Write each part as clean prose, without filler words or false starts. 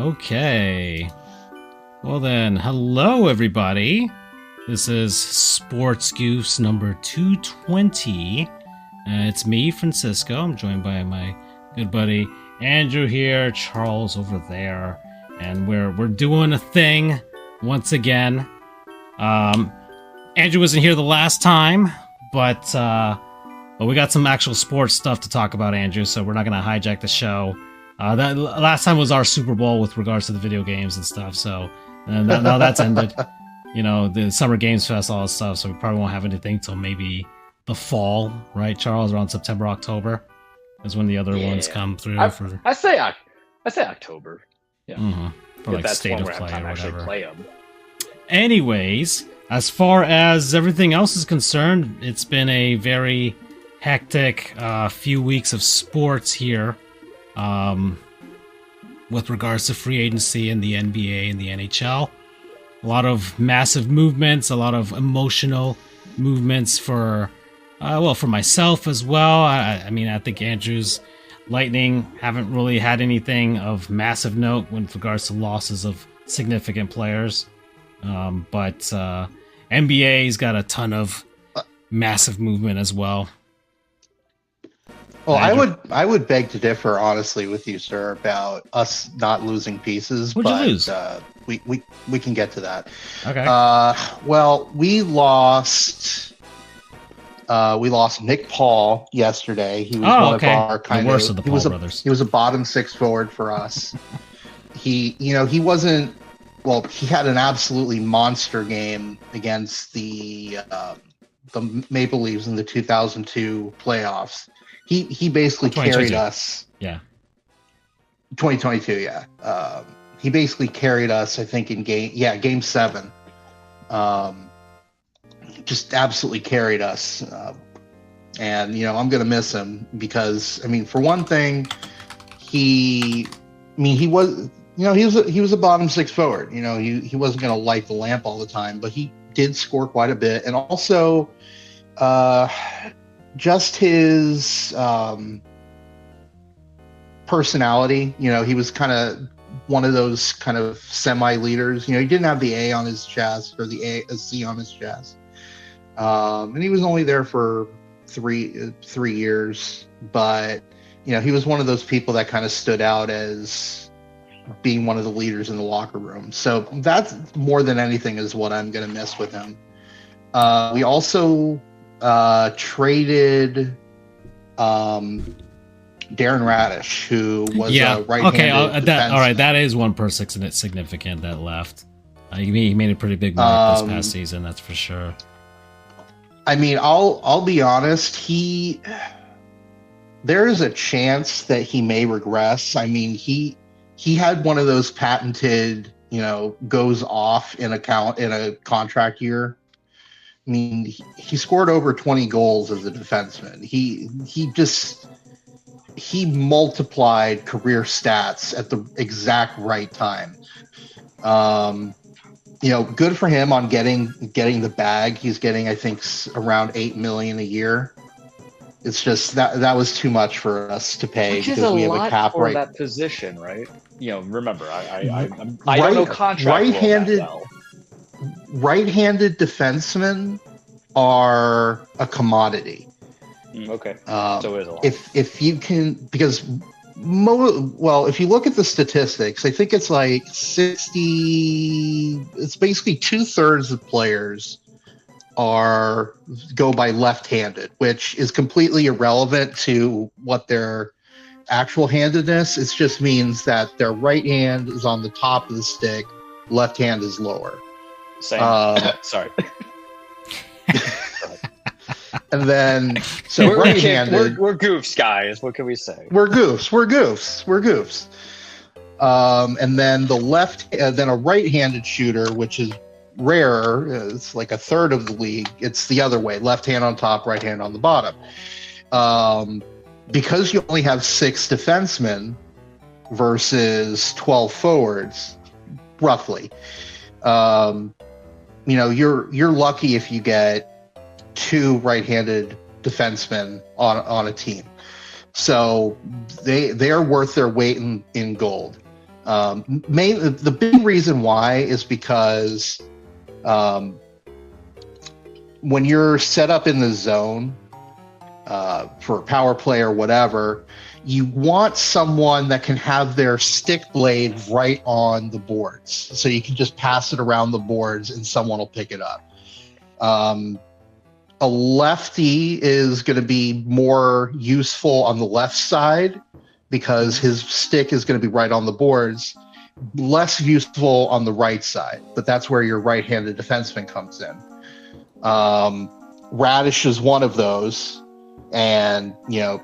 Okay. Well then, hello everybody. This is Sports Goofs number 220. It's me, Francisco. I'm joined by my good buddy Andrew here, Charles over there, and we're doing a thing once again. Andrew wasn't here the last time, but we got some actual sports stuff to talk about, Andrew. So we're not going to hijack the show. That last time was our Super Bowl with regards to the video games and stuff. So now that's ended. You know, the Summer Games Fest, all that stuff. So we probably won't have anything till maybe the fall, right, Charles? Around September, October is when the other ones come through. I say October. Yeah, for like that's state when of we're play time or to actually whatever. play them. Anyways, as far as everything else is concerned, it's been a very hectic few weeks of sports here. With regards to free agency and the NBA and the NHL. A lot of massive movements, a lot of emotional movements for myself as well. I mean, I think Andrew's Lightning haven't really had anything of massive note with regards to losses of significant players. But NBA's got a ton of massive movement as well. Well, I would beg to differ, honestly, with you, sir, about us not losing pieces. Who'd you lose? We can get to that. Okay. Well, we lost Nick Paul yesterday. He was one of our the worst of the Paul brothers. He was a bottom six forward for us. He wasn't. Well, he had an absolutely monster game against the Maple Leafs in the 2002 playoffs. He basically carried us. Yeah. 2022, yeah. He basically carried us, I think, in game 7. Just absolutely carried us. And, I'm going to miss him because, I mean, for one thing, he was a bottom six forward. He wasn't going to light the lamp all the time, but he did score quite a bit. And also, just his personality, he was kind of one of those kind of semi-leaders. He didn't have the A on his chest or the C on his chest. And he was only there for three years, but he was one of those people that kind of stood out as being one of the leaders in the locker room. So that's more than anything is what I'm going to miss with him. We also traded Darren Radish, who was a right-handed defenseman. All right, that is one person significant that left. He made a pretty big mark this past season, that's for sure. I mean, I'll be honest. There is a chance that he may regress. I mean, he had one of those patented, goes off in a contract year. I mean, he scored over 20 goals as a defenseman. He multiplied career stats at the exact right time. Good for him on getting the bag. He's getting, I think, around $8 million a year. It's just that was too much for us to pay. Which is because we a have lot a cap for right. that position, right? Remember, I don't know contract right-handed well. Right-handed defensemen are a commodity. Okay, so it is a lot. If you can, because if you look at the statistics, I think it's like 60. It's basically 2/3 of players go by left-handed, which is completely irrelevant to what their actual handedness. It just means that their right hand is on the top of the stick, left hand is lower. Same. Sorry. And then, so right-handed, we're goofs, guys. What can we say? We're goofs. And then then a right-handed shooter, which is rarer. It's like 1/3 of the league. It's the other way: left hand on top, right hand on the bottom. Because you only have 6 defensemen versus 12 forwards, roughly. You're lucky if you get 2 right-handed defensemen on a team. So they are worth their weight in gold. The big reason why is because when you're set up in the zone for a power play or whatever, you want someone that can have their stick blade right on the boards. So you can just pass it around the boards and someone will pick it up. A lefty is going to be more useful on the left side because his stick is going to be right on the boards, less useful on the right side, but that's where your right-handed defenseman comes in. Radish is one of those, and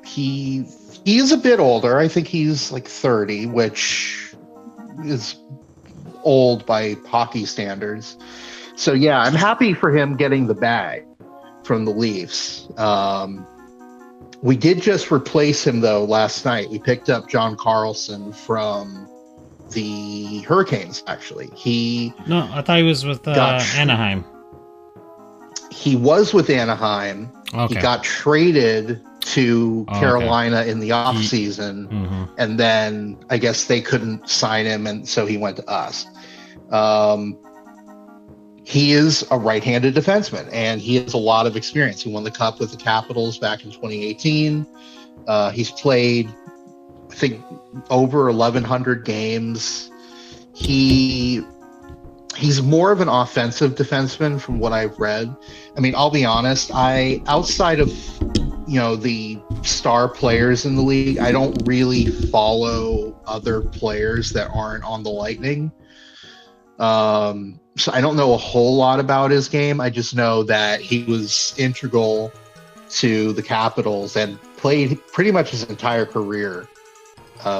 he is a bit older. I think he's like 30, which is old by hockey standards. So yeah, I'm happy for him getting the bag from the Leafs. We did just replace him though last night. We picked up John Carlson from the Hurricanes. Actually, No, I thought he was with Anaheim. He was with Anaheim. Okay. He got traded to Carolina in the off season, and then I guess they couldn't sign him, and so he went to us. He is a right-handed defenseman, and he has a lot of experience. He won the Cup with the Capitals back in 2018. He's played, I think, over 1,100 games. He's more of an offensive defenseman from what I've read. I mean, I'll be honest, outside of the star players in the league, I don't really follow other players that aren't on the Lightning. So I don't know a whole lot about his game. I just know that he was integral to the Capitals and played pretty much his entire career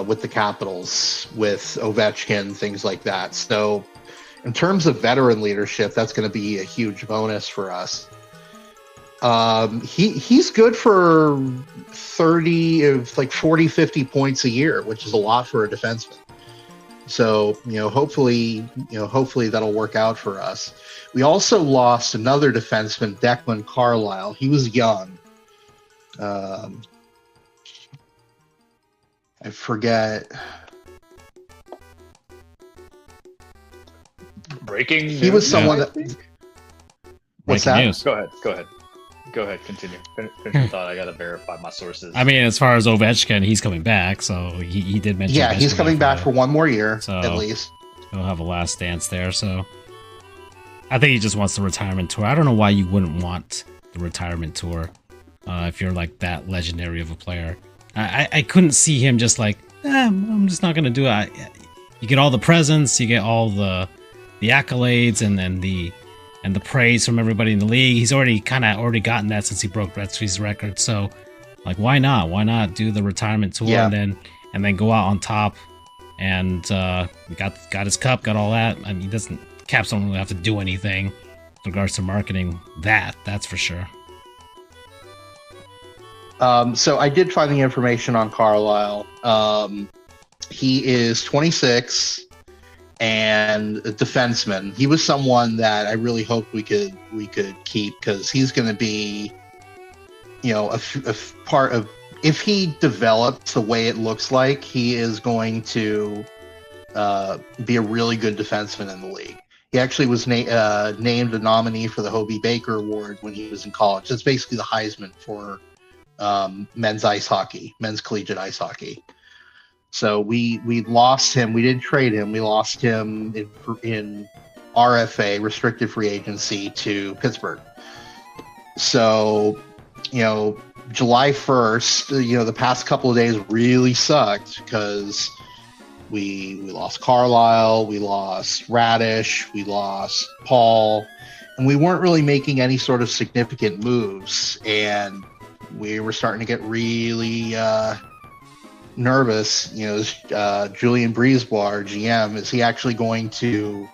with the Capitals, with Ovechkin, things like that. So in terms of veteran leadership, that's going to be a huge bonus for us. He's good for 40, 50 points a year, which is a lot for a defenseman. So, hopefully that'll work out for us. We also lost another defenseman, Declan Carlisle. He was young. I forget. Breaking news. He was someone that. What's Breaking that? news. Go ahead. Continue. Finish your thought. I gotta verify my sources. I mean, as far as Ovechkin, he's coming back, so he did mention. Yeah, he's coming back for one more year, so at least. He'll have a last dance there. So I think he just wants the retirement tour. I don't know why you wouldn't want the retirement tour if you're like that legendary of a player. I couldn't see him just like, I'm just not gonna do it. You get all the presents, you get all the accolades, and then the praise from everybody in the league. He's already gotten that since he broke Gretzky's record. So, like, why not? Why not do the retirement tour and then go out on top? And got his cup, got all that. I mean, Caps don't really have to do anything with regards to marketing that's for sure. So I did find the information on Carlisle. He is 26. And a defenseman. He was someone that I really hoped we could keep, because he's going to be, a part of. If he develops the way it looks like, he is going to be a really good defenseman in the league. He actually was named a nominee for the Hobie Baker Award when he was in college. That's basically the Heisman for men's collegiate ice hockey. So we lost him. We didn't trade him. We lost him in RFA, restricted free agency, to Pittsburgh. So, July 1st, the past couple of days really sucked because we lost Carlisle, we lost Radish, we lost Paul, and we weren't really making any sort of significant moves. And we were starting to get really nervous. Julien Brisebois, GM, is he actually going to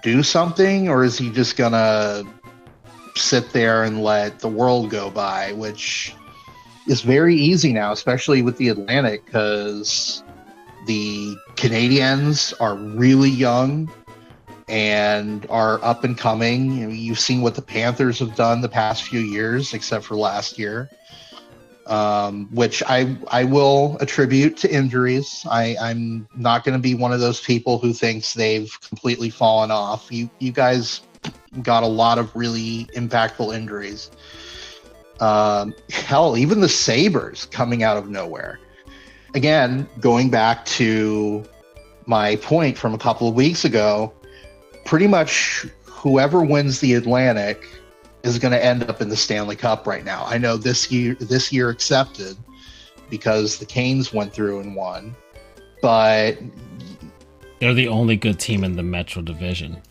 do something, or is he just gonna sit there and let the world go by, which is very easy now, especially with the Atlantic, because the Canadians are really young and are up and coming. You've seen what the Panthers have done the past few years, except for last year. which I will attribute to injuries. I'm not going to be one of those people who thinks they've completely fallen off. You guys got a lot of really impactful injuries. Hell, even the Sabres coming out of nowhere. Again, going back to my point from a couple of weeks ago, pretty much whoever wins the Atlantic is going to end up in the Stanley Cup right now. I know this year accepted because the Canes went through and won, but they're the only good team in the Metro Division.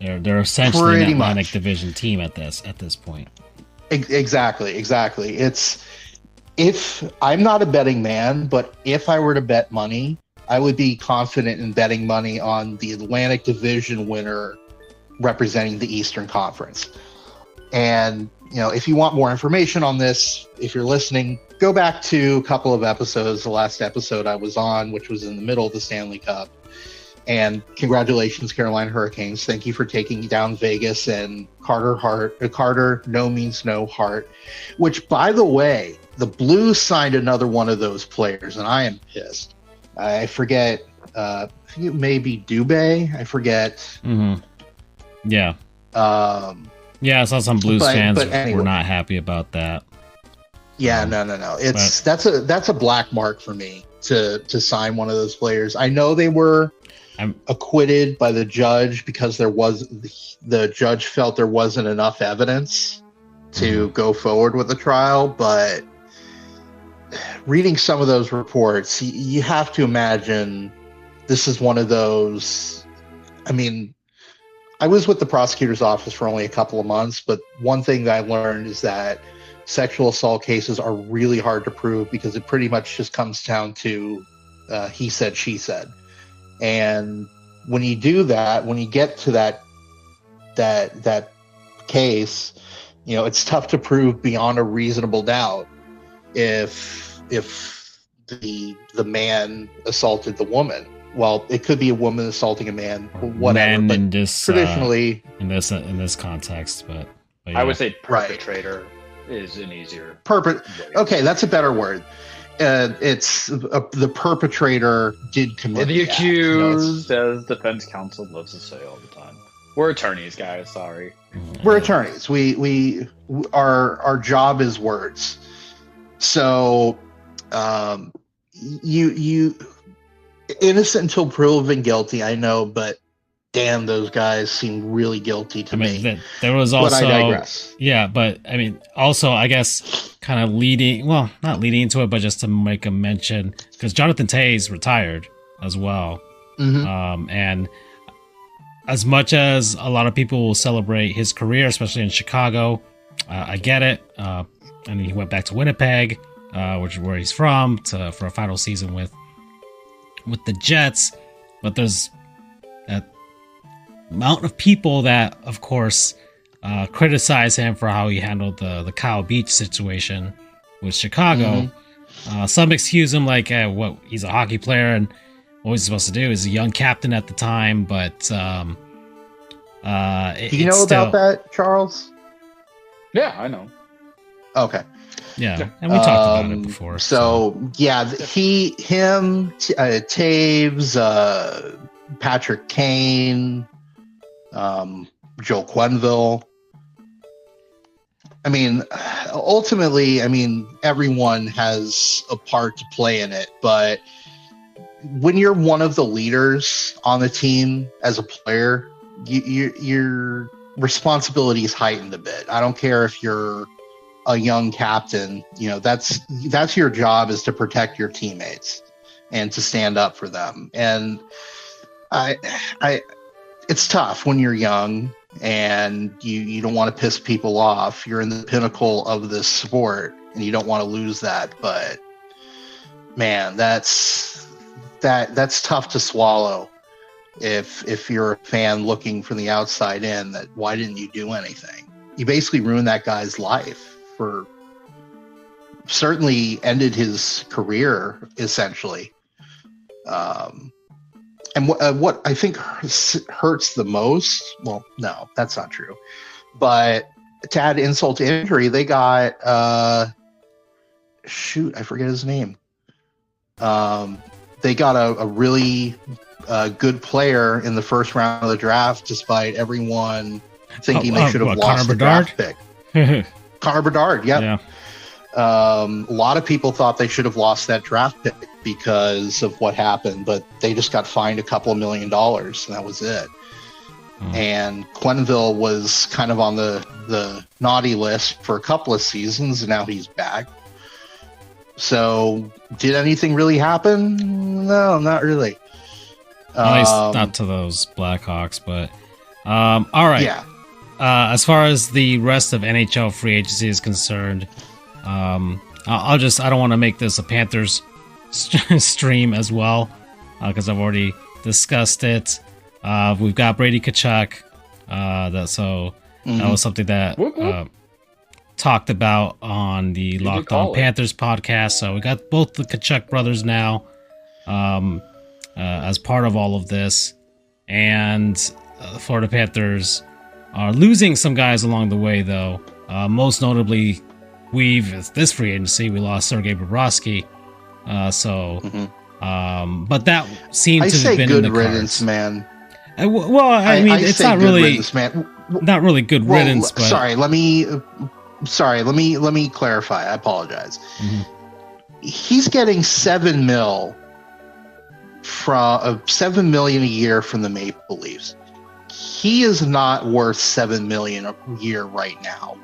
They're essentially an Atlantic Division team at this point. Exactly. If I'm not a betting man, but if I were to bet money, I would be confident in betting money on the Atlantic Division winner representing the Eastern Conference. And, if you want more information on this, if you're listening, go back to a couple of episodes. The last episode I was on, which was in the middle of the Stanley Cup. And congratulations, Carolina Hurricanes. Thank you for taking down Vegas and Carter, no means no Hart, which, by the way, the Blues signed another one of those players, and I am pissed. I forget, I think it may be Dubé. I forget. Mm-hmm. Yeah. Yeah, I saw some Blues fans anyway, were not happy about that. Yeah, no. That's a black mark for me to sign one of those players. I know they were acquitted by the judge because the judge felt there wasn't enough evidence to go forward with the trial, but reading some of those reports, you have to imagine this is one of those. I mean, I was with the prosecutor's office for only a couple of months, but one thing that I learned is that sexual assault cases are really hard to prove because it pretty much just comes down to he said, she said. And when you do that, when you get to that case, it's tough to prove beyond a reasonable doubt if the man assaulted the woman. Well, it could be a woman assaulting a man, whatever. Men but in this, traditionally, in this context, but yeah. I would say perpetrator is an easier. Okay, that's a better word. It's the perpetrator did commit the accused, as defense counsel loves to say all the time. We're attorneys, guys. Sorry, we're attorneys. Our job is words. So, you innocent until proven guilty. I know, but damn, those guys seem really guilty to me. There was also, but I digress. Yeah, but I mean, also, I guess, kind of not leading into it, but just to make a mention, because Jonathan Toews retired as well. Mm-hmm. And as much as a lot of people will celebrate his career, especially in Chicago, I get it. And he went back to Winnipeg, which is where he's from, for a final season with the Jets. But there's that amount of people that, of course, criticize him for how he handled the Kyle Beach situation with Chicago. Mm-hmm. Some excuse him like, he's a hockey player and what was he supposed to do? He's a young captain at the time, but do you know about that, Charles? Yeah, I know. Okay. Yeah, and we talked about it before. Taves, Patrick Kane, Joel Quenneville. I mean, ultimately, everyone has a part to play in it, but when you're one of the leaders on the team as a player, your responsibility is heightened a bit. I don't care if you're a young captain, that's your job, is to protect your teammates and to stand up for them. And it's tough when you're young and you don't want to piss people off. You're in the pinnacle of this sport and you don't want to lose that. But man, that's tough to swallow if you're a fan looking from the outside in, that why didn't you do anything? You basically ruined that guy's life. Certainly ended his career, essentially. And what I think hurts the most, well, no, that's not true. But to add insult to injury, they got shoot, I forget his name. They got a really good player in the first round of the draft, despite everyone thinking they should have lost the draft pick. Connor Bedard, yep. Yeah. A lot of people thought they should have lost that draft pick because of what happened, but they just got fined a couple of $1 million, and that was it. And Quenneville was kind of on the naughty list for a couple of seasons, and now he's back. So, did anything really happen? No, not really. At least not to those Blackhawks, but all right. Yeah. As far as the rest of NHL free agency is concerned, I don't want to make this a Panthers stream as well, because I've already discussed it. We've got Brady Tkachuk. That was something that talked about on the Locked On Panthers podcast. So we got both the Tkachuk brothers now as part of all of this, and the Florida Panthers are losing some guys along the way, though. Most notably, this free agency, we lost Sergei Bobrovsky. But that seemed to have been in the cards. Riddance, man. Well, I mean, it's not really riddance, man. Not really good riddance. But sorry, let me clarify. I apologize. He's getting $7 million a year from the Maple Leafs. He is not worth $7 million a year right now,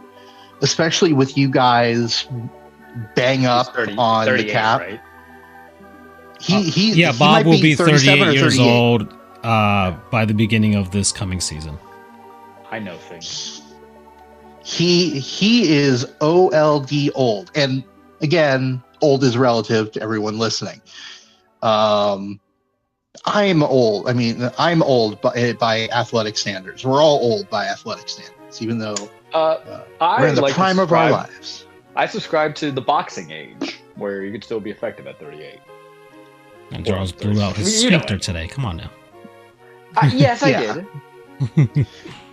especially with you guys bang up on the cap. Right? Bob will be 38 years old by the beginning of this coming season. I know things. He is old, and again, old is relative to everyone listening. I'm old. I mean, I'm old by athletic standards. We're all old by athletic standards, even though we're in the prime of our lives. I subscribe to the boxing age, where you could still be effective at 38. And Charles blew out his sphincter today. Come on now. Yes, I did.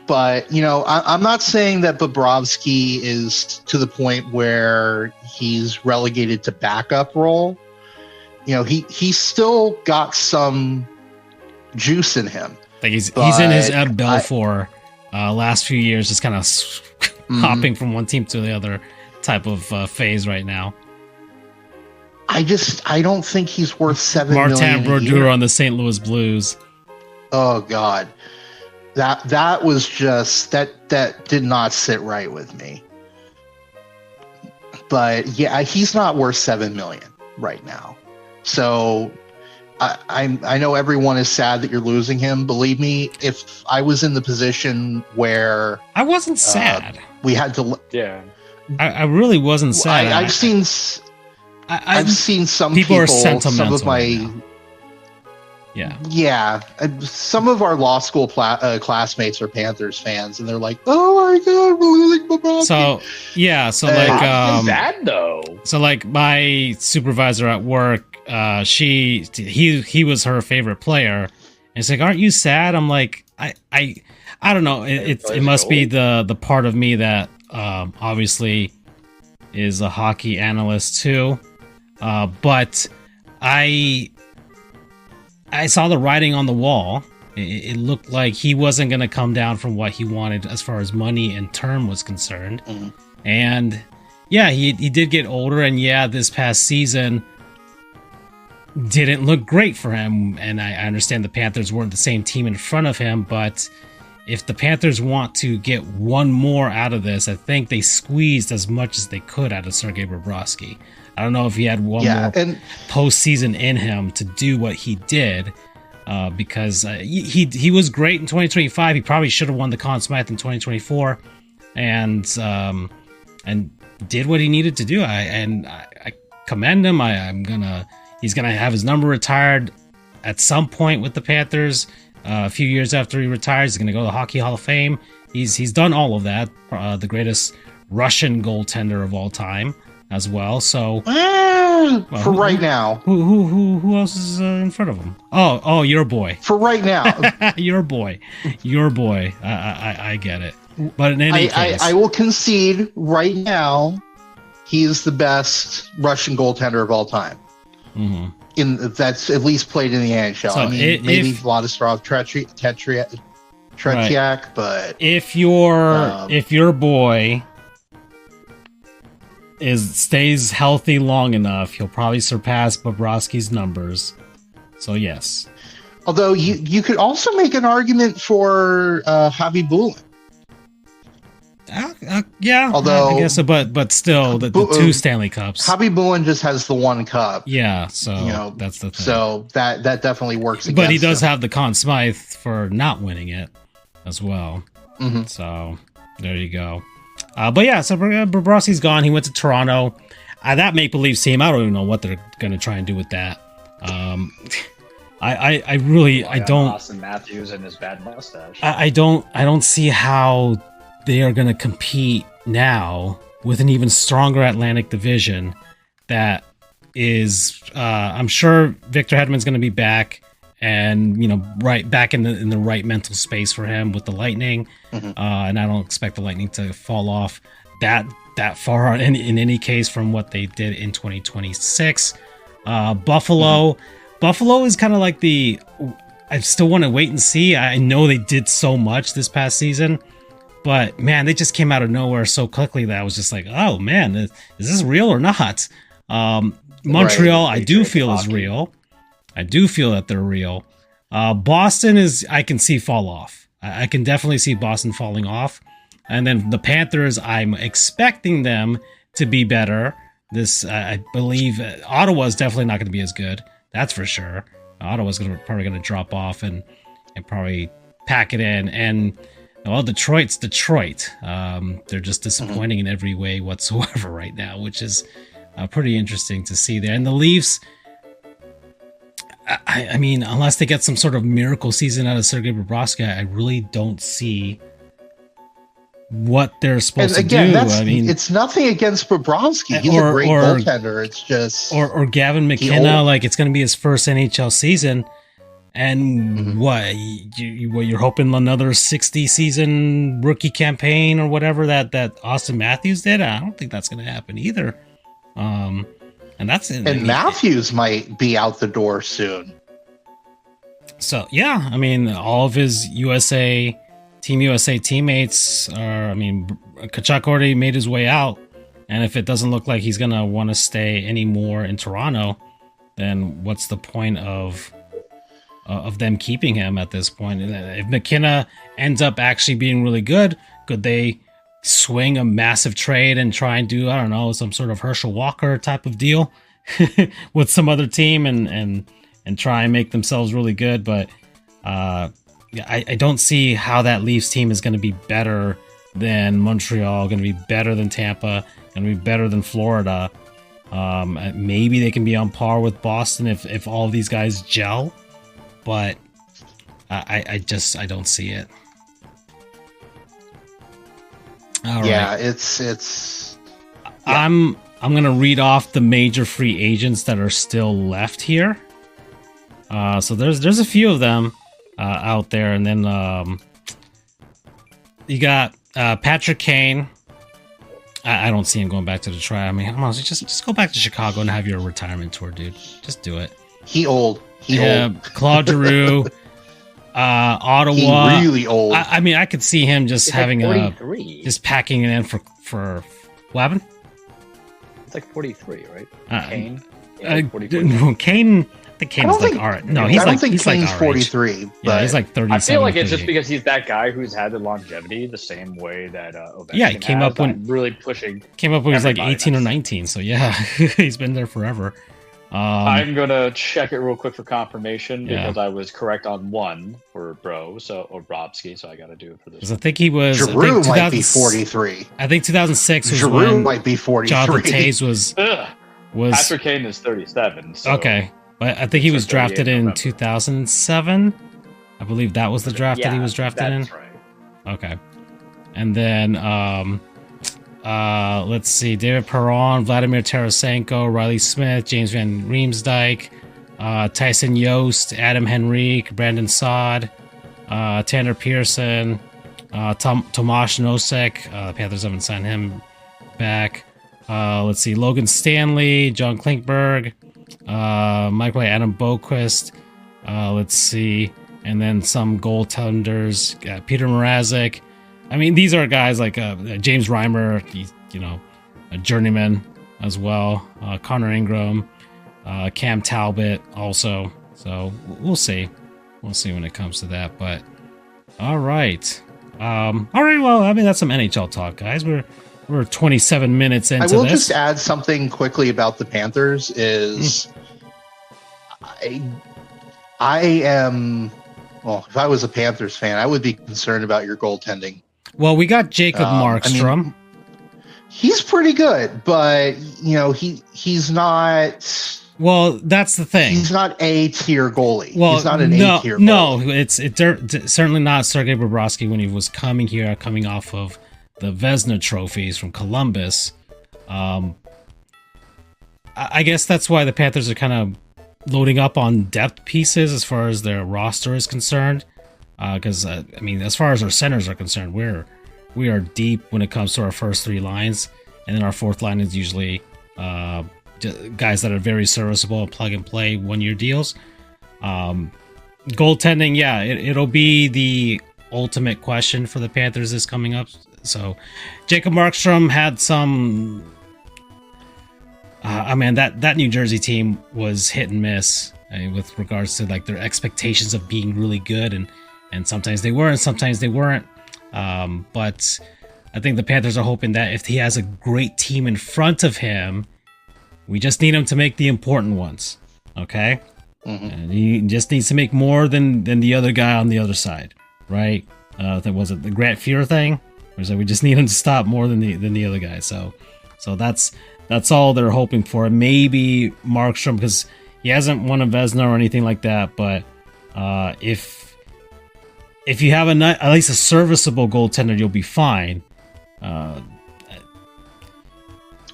But, I'm not saying that Bobrovsky is to the point where he's relegated to backup role. He's still got some juice in him. Like he's in his Ed Belfour last few years, just kind of hopping from one team to the other type of phase right now. I don't think he's worth $7 million. Martin Brodeur on the St. Louis Blues. Oh God, that was just that did not sit right with me. But yeah, he's not worth $7 million right now. So I know everyone is sad that you're losing him. Believe me, if I was in the position where I wasn't sad, we had to. Yeah, I really wasn't sad. I've seen some people are sentimental. Some of my some of our law school classmates are Panthers fans, and they're like, "Oh my God, we're losing Bobrovsky." So like sad though. So like my supervisor at work, he was her favorite player, and it's like, "Aren't you sad?" I'm like, I don't know. It must be the part of me that obviously is a hockey analyst too, but I saw the writing on the wall. It looked like he wasn't going to come down from what he wanted as far as money and term was concerned. And yeah, he did get older, and this past season didn't look great for him. And I understand the Panthers weren't the same team in front of him, but if the Panthers want to get one more out of this, I think they squeezed as much as they could out of Sergei Bobrovsky. I don't know if he had one more postseason in him to do what he did, because he was great in 2025. He probably should have won the Conn Smythe in 2024, and did what he needed to do. I commend him. He's gonna have his number retired at some point with the Panthers. A few years after he retires, he's gonna go to the Hockey Hall of Fame. He's done all of that. The greatest Russian goaltender of all time as well. So right now, who else is in front of him? Oh, your boy. For right now, your boy. I get it. But in any case, I will concede right now. he is the best Russian goaltender of all time. That's at least played in the NHL. So I mean, maybe Vladislav Tretiak, but if your boy stays healthy long enough, he'll probably surpass Bobrovsky's numbers. So yes. Although you could also make an argument for Javi Bulin. Yeah, although I guess so, but still, the 2 Stanley Cups. Javi Bulin just has the 1 cup. Yeah, so that's the thing. So that definitely works. But he does have the Conn Smythe for not winning it as well. So there you go. But yeah, so Bobrovsky's gone. He went to Toronto. That make believe team, I don't even know what they're gonna try and do with that. I don't. Austin Matthews and his bad mustache. I don't see how they are going to compete now with an even stronger Atlantic Division. That is, I'm sure Victor Hedman's going to be back, and right back in the right mental space for him with the Lightning. And I don't expect the Lightning to fall off that far in any case from what they did in 2026. Buffalo is kind of like I still want to wait and see. I know they did so much this past season, but man, they just came out of nowhere so quickly that I was just like, oh man, is this real or not? Montreal, I do feel is real. I do feel that they're real. Boston I can see fall off. I can definitely see Boston falling off. And then the Panthers, I'm expecting them to be better. I believe Ottawa's definitely not going to be as good. That's for sure. Ottawa's probably going to drop off and probably pack it in. And Detroit's Detroit. They're just disappointing in every way whatsoever right now, which is pretty interesting to see there. And the Leafs, I mean, unless they get some sort of miracle season out of Sergei Bobrovsky, I really don't see what they're supposed to do. I mean, it's nothing against Bobrovsky. He's a great goaltender. It's just or Gavin McKenna, like it's going to be his first NHL season, and what you're hoping another 60 season rookie campaign or whatever that Austin Matthews did. I don't think that's going to happen either. Matthews might be out the door soon. So yeah, I mean, all of his Team USA teammates are, Tkachuk already made his way out, and if it doesn't look like he's gonna want to stay anymore in Toronto, then what's the point of them keeping him at this point? If McKenna ends up actually being really good, could they swing a massive trade and try and do, I don't know, some sort of Herschel Walker type of deal with some other team and try and make themselves really good? But I don't see how that Leafs team is going to be better than Montreal, going to be better than Tampa, going to be better than Florida. Maybe they can be on par with Boston if all of these guys gel, but I don't see it. All right. It's. I'm going to read off the major free agents that are still left here. So there's a few of them out there, and then you got Patrick Kane. I don't see him going back to Detroit. I mean, come on, just go back to Chicago and have your retirement tour, dude. Just do it. He old. Claude Giroux, Ottawa. He really old. I mean, I could see him just having just packing it in for what happened? It's like 43, right? Kane. Kane. I think Kane's like all right. No, he's like Kane's like 43. But yeah, he's like 37. I feel like it's just because he's that guy who's had the longevity the same way that Ovechkin he came up when really pushing. Came up when he was like 18 or 19. So yeah, he's been there forever. I'm gonna check it real quick for confirmation because I was correct on one for Bobrovsky, so I got to do it for this. Because I think he was. Giroux might be 43. I think 2006 was Giroux when might be 43. Jonathan Toews was. Patrick Kane is 37. So okay. But I think he was drafted in 2007. I believe that was the draft that he was drafted in. That's right. Okay. And then, let's see, David Perron, Vladimir Tarasenko, Riley Smith, James Van Riemsdyk, Tyson Yost, Adam Henrique, Brandon Saad, Tanner Pearson, Tomasz Nosek. The Panthers haven't signed him back. Let's see, Logan Stanley, John Klinkberg, Michael Adam Boquist. Let's see, and then some goaltenders, Peter Mrazek. I mean, these are guys like James Reimer, he's, a journeyman as well. Connor Ingram, Cam Talbot also. So we'll see. We'll see when it comes to that. But all right. Well, I mean, that's some NHL talk, guys. We're 27 minutes into this. I will just add something quickly about the Panthers is I am, well, if I was a Panthers fan, I would be concerned about your goaltending. Well, we got Jacob Markstrom. I mean, he's pretty good, but he's not. Well, that's the thing. He's not A tier goalie. Well, he's not an A tier goalie. No, it's certainly not Sergei Bobrovsky when he was coming here, coming off of the Vezina trophies from Columbus. I guess that's why the Panthers are kind of loading up on depth pieces as far as their roster is concerned. Because I mean, as far as our centers are concerned, we are deep when it comes to our first three lines, and then our fourth line is usually guys that are very serviceable and plug and play 1-year deals. Goaltending, yeah, it'll be the ultimate question for the Panthers this coming up. So Jacob Markstrom had some. I mean, that New Jersey team was hit and miss with regards to like their expectations of being really good, and sometimes they were and sometimes they weren't. But I think the Panthers are hoping that if he has a great team in front of him, we just need him to make the important ones. Okay? Mm-hmm. And he just needs to make more than the other guy on the other side, right? That was it the Grant Fuhr thing? Or is that we just need him to stop more than the other guy? So that's all they're hoping for. Maybe Markstrom, because he hasn't won a Vezina or anything like that. But if you have at least a serviceable goaltender, you'll be fine.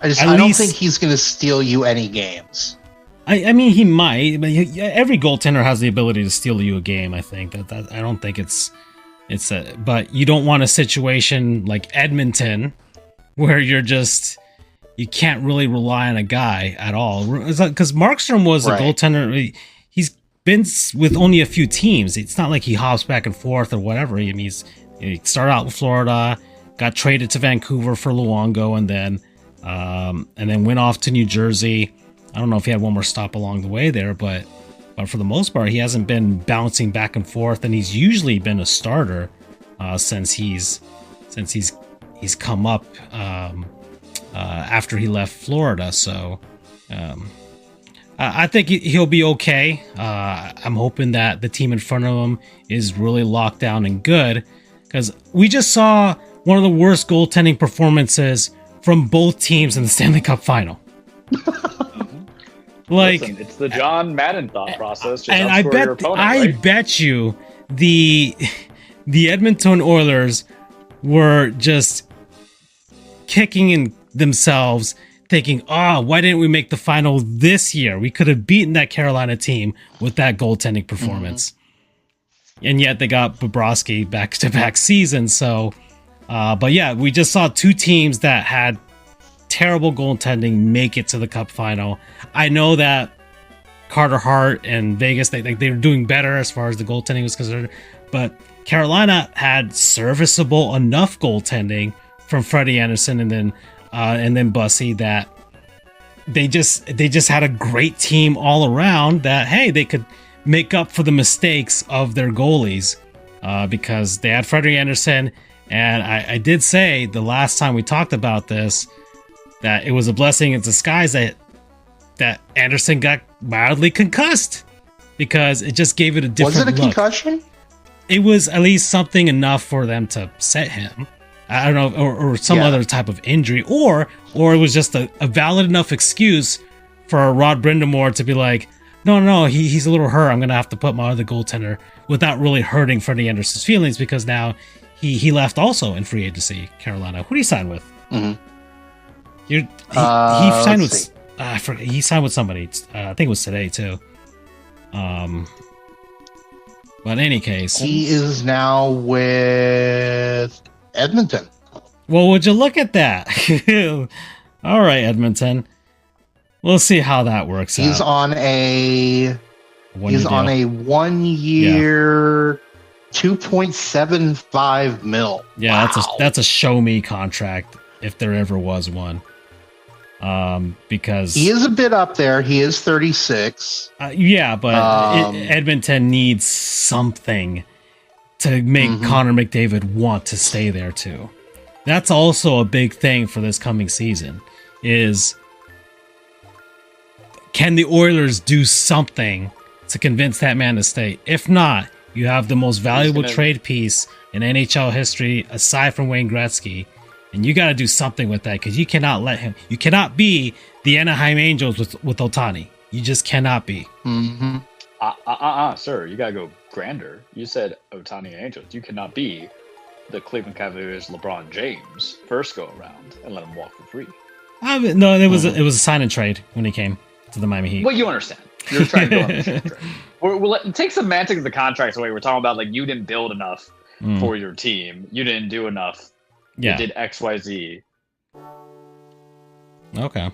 I don't think he's going to steal you any games. I mean, he might, but every goaltender has the ability to steal you a game. I think that I don't think but you don't want a situation like Edmonton where you can't really rely on a guy at all. Because Markstrom was a goaltender. He's been with only a few teams. It's not like he hops back and forth or whatever. I mean, he started out in Florida, got traded to Vancouver for Luongo, and then went off to New Jersey. I don't know if he had one more stop along the way there, but for the most part, he hasn't been bouncing back and forth, and he's usually been a starter since he's come up after he left Florida. So I think he'll be okay. I'm hoping that the team in front of him is really locked down and good, because we just saw one of the worst goaltending performances from both teams in the Stanley Cup final. Listen, it's the John Madden thought process. And I bet you the Edmonton Oilers were just kicking in themselves, thinking, why didn't we make the final this year? We could have beaten that Carolina team with that goaltending performance. Mm-hmm. And yet they got Bobrovsky back-to-back seasons. So, but yeah, we just saw two teams that had terrible goaltending make it to the Cup final. I know that Carter Hart and Vegas, they were doing better as far as the goaltending was concerned, but Carolina had serviceable enough goaltending from Freddie Anderson and then Bussy that they just had a great team all around that, hey, they could make up for the mistakes of their goalies because they had Freddie Anderson. And I did say the last time we talked about this that it was a blessing in disguise that Anderson got mildly concussed, because it just gave it a different look. Was it a concussion? It was at least something enough for them to set him. I don't know, or some other type of injury, or it was just a valid enough excuse for Rod Brindamore to be like, no, he's a little hurt. I'm going to have to put my other goaltender, without really hurting Freddie Anderson's feelings, because now he left also in free agency, Carolina. Who did he sign with? Mm-hmm. He signed with. I forget. He signed with somebody. I think it was today too. But in any case, he is now with Edmonton. Well, would you look at that? All right, Edmonton. We'll see how that works He's out. on a 1 year, $2.75 million. Yeah, Wow. that's a show me contract if there ever was one. Because he is a bit up there. He is 36. Yeah, but Edmonton needs something to make Connor McDavid want to stay there too. That's also a big thing for this coming season. Is can the Oilers do something to convince that man to stay? If not, you have the most valuable trade piece in NHL history aside from Wayne Gretzky. And you got to do something with that because you cannot let him. You cannot be the Anaheim Angels with Ohtani. You just cannot be. Mm-hmm. Sir, you got to go grander. You said Ohtani Angels. You cannot be the Cleveland Cavaliers LeBron James first go around and let him walk for free. No, it was a sign and trade when he came to the Miami Heat. Well, you understand. You're trying to go on the trade. We'll take semantics of the contracts away. We're talking about like you didn't build enough for your team. You didn't do enough. Yeah. You did XYZ. Okay.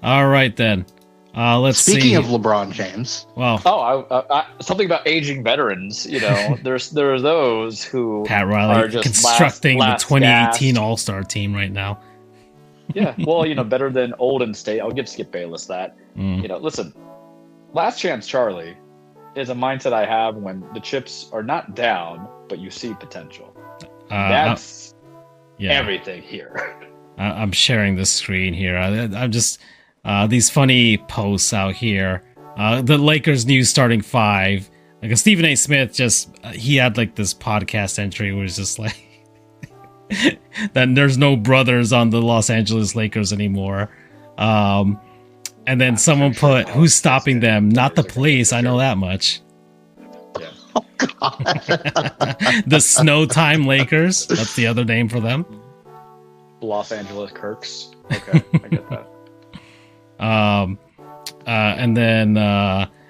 All right then. Let's see. Speaking of LeBron James. Well. Oh, something about aging veterans. You know, there are those who Pat Riley are just constructing the 2018 gasp. All-Star team right now. Yeah, well, better than old and stay. I'll give Skip Bayless that. Listen, last chance Charlie is a mindset I have when the chips are not down, but you see potential. That's everything here. I'm sharing the screen here. I'm just these funny posts out here. The Lakers new starting five. Like Stephen A. Smith he had like this podcast entry where it's just like that there's no brothers on the Los Angeles Lakers anymore. And then someone put, who's stopping them? Not the police. I know that much. Yeah. Oh, God. The Snow Time Lakers. That's the other name for them. Los Angeles Kirks. Okay, I get that. And then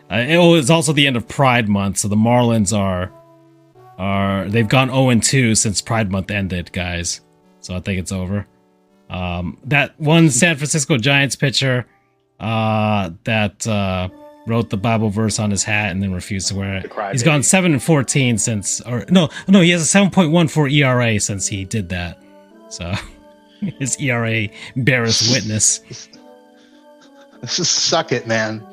it's also the end of Pride Month, so the Marlins they've gone 0-2 since Pride Month ended, guys. So I think it's over. That one San Francisco Giants pitcher that wrote the Bible verse on his hat and then refused to wear it. He's gone 7-14 since, he has a 7.14 ERA since he did that. So his ERA beareth witness. Just suck it, man.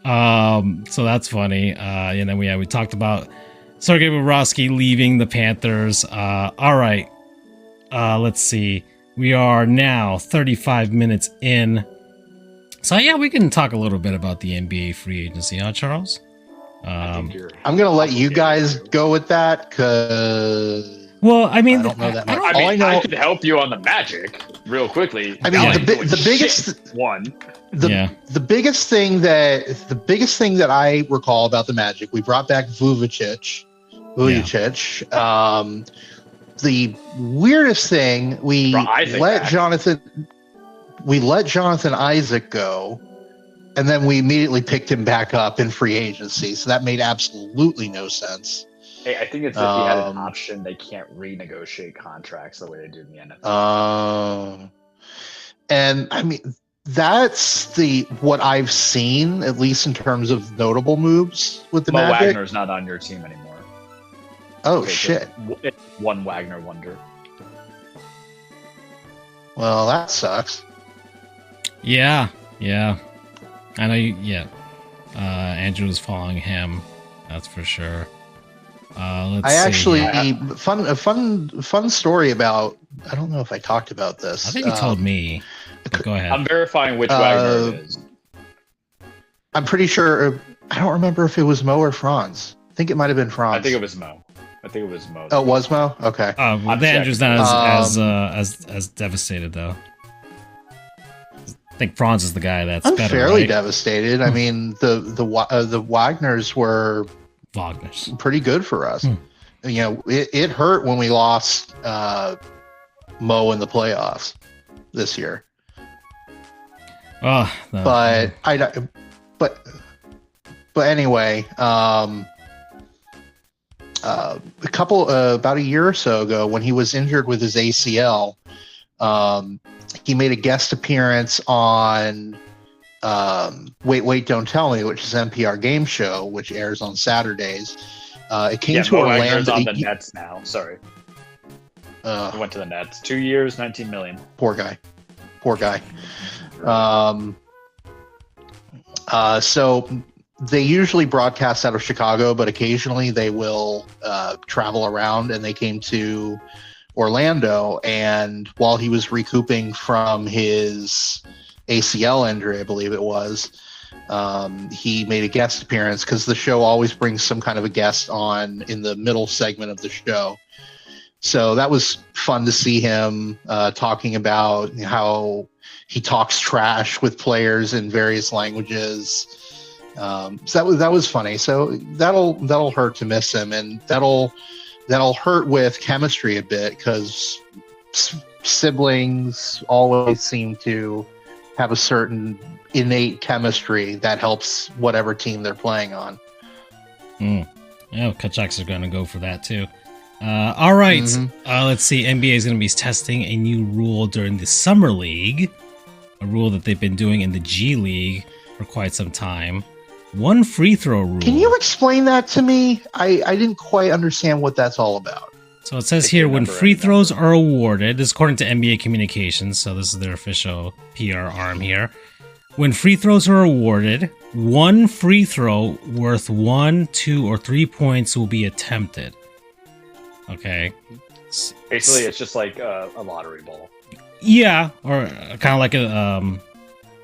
So that's funny. And then we talked about Sergei Bobrovsky leaving the Panthers. All right. Let's see. We are now 35 minutes in. So yeah, we can talk a little bit about the NBA free agency, huh, Charles? I'm gonna let you guys go with that because. Well, I mean, I don't know that much. I could help you on the Magic real quickly. I mean, the biggest one. The biggest thing that I recall about the Magic, we brought back Vujacic. The weirdest thing, we let Jonathan Isaac go, and then we immediately picked him back up in free agency. So that made absolutely no sense. Hey, I think it's if he had an option, they can't renegotiate contracts the way they do in the NFL. And I mean, that's what I've seen, at least in terms of notable moves with the Magic. Wagner's not on your team anymore. Oh, shit. One Wagner wonder. Well, that sucks. Yeah. I know Andrew was following him. That's for sure. Let's see. A fun story about, I don't know if I talked about this. I think you told me. Go ahead. I'm verifying which Wagner it is. I'm pretty sure, I don't remember if it was Mo or Franz. I think it might have been Franz. I think it was Mo. Oh, it was Mo? Okay. Andrew's not as devastated though. I think Franz is the guy that's I'm better. fairly right? devastated. I mean, the Wagners were pretty good for us. You know, it hurt when we lost Mo in the playoffs this year. Oh, no. But anyway, about a year or so ago, when he was injured with his ACL, He made a guest appearance on Wait, Don't Tell Me, which is NPR game show, which airs on Saturdays. It came to Orlando. On the Nets now. Sorry, he went to the Nets. 2 years, $19 million. Poor guy. So they usually broadcast out of Chicago, but occasionally they will travel around, and they came to Orlando. And while he was recouping from his ACL injury, I believe it was, he made a guest appearance, because the show always brings some kind of a guest on in the middle segment of the show. So that was fun to see him talking about how he talks trash with players in various languages. So that was funny. So that'll hurt to miss him, and that'll hurt with chemistry a bit, because siblings always seem to have a certain innate chemistry that helps whatever team they're playing on. Yeah, Kachaks are going to go for that too. All right. Let's see. NBA is going to be testing a new rule during the Summer League, a rule that they've been doing in the G League for quite some time. One free throw rule. Can you explain that to me? I didn't quite understand what that's all about. So it says here, when free throws are awarded, this is according to NBA Communications, so this is their official PR arm here. When free throws are awarded, one free throw worth 1, 2, or 3 points will be attempted. Okay. Basically, it's just like a lottery ball. Yeah, or kind of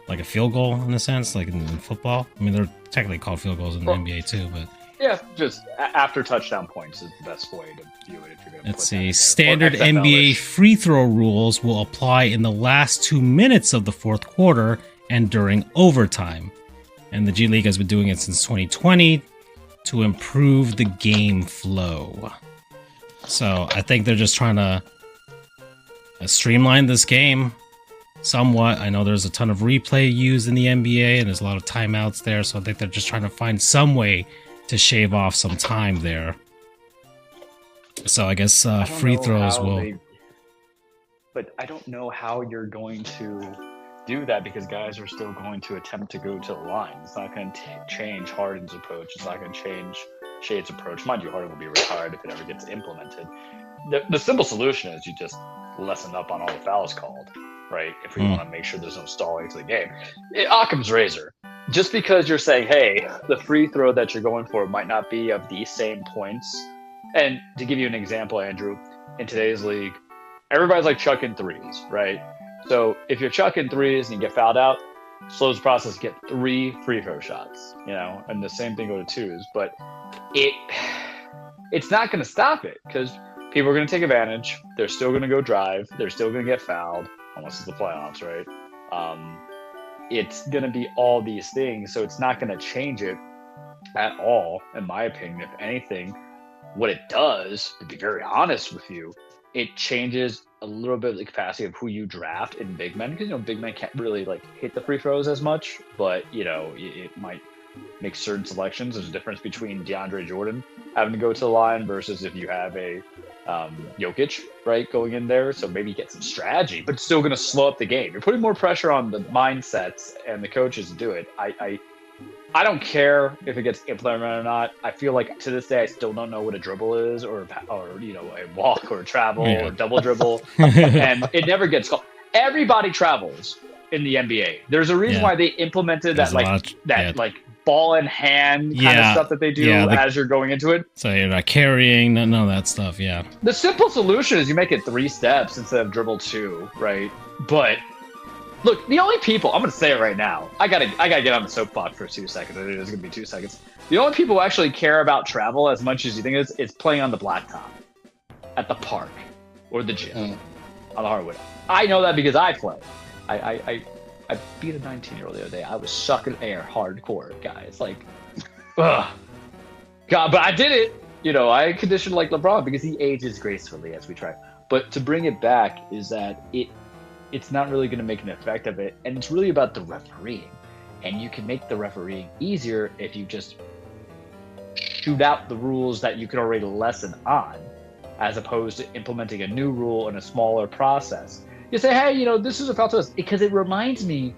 like a field goal in a sense, like in football. I mean, they're technically called field goals in the NBA too, but yeah, just after touchdown points is the best way to view it. If you're going to let's see, standard NBA free throw rules will apply in the last 2 minutes of the fourth quarter and during overtime. And the G League has been doing it since 2020 to improve the game flow. So I think they're just trying to streamline this game somewhat. I know there's a ton of replay used in the NBA, and there's a lot of timeouts there, so I think they're just trying to find some way to shave off some time there. So I guess free throws will... But I don't know how you're going to do that, because guys are still going to attempt to go to the line. It's not going to change Harden's approach. It's not going to change Shade's approach. Mind you, Harden will be retired if it ever gets implemented. The simple solution is you just lessen up on all the fouls called, right? If we want to make sure there's no stalling to the game. Occam's razor. Just because you're saying, hey, the free throw that you're going for might not be of the same points. And to give you an example, Andrew, in today's league, everybody's like chucking threes, right? So if you're chucking threes and you get fouled out, slows the process, get 3 free throw shots, and the same thing go to 2s. But it's not going to stop it, because people are going to take advantage. They're still going to go drive. They're still going to get fouled, unless it's the playoffs, right? It's going to be all these things, so it's not going to change it at all, in my opinion. If anything, what it does, to be very honest with you, it changes a little bit of the capacity of who you draft in big men, because big men can't really hit the free throws as much, but it might make certain selections. There's a difference between DeAndre Jordan having to go to the line versus if you have a Jokic, right, going in there. So maybe get some strategy, but it's still going to slow up the game. You're putting more pressure on the mindsets and the coaches to do it. I don't care if it gets implemented or not. I feel like to this day, I still don't know what a dribble is, or a walk, or a travel, or double dribble, and it never gets called. Everybody travels in the NBA. There's a reason why they implemented that ball in hand kind of stuff that they do as you're going into it. So you're not carrying none of that stuff. Yeah. The simple solution is you make it 3 steps instead of dribble 2, right? But look, the only people, I'm going to say it right now, I gotta get on the soapbox for 2 seconds. It is going to be 2 seconds. The only people who actually care about travel as much as you think is playing on the blacktop at the park or the gym on the hardwood. I know that because I play. I beat a 19-year-old the other day. I was sucking air hardcore, guys. Ugh. God, but I did it. I conditioned like LeBron because he ages gracefully as we try. But to bring it back is that it's not really going to make an effect of it, and it's really about the refereeing. And you can make the refereeing easier if you just shoot out the rules that you can already lessen on, as opposed to implementing a new rule in a smaller process. You say, hey, this is a foul to us, because it reminds me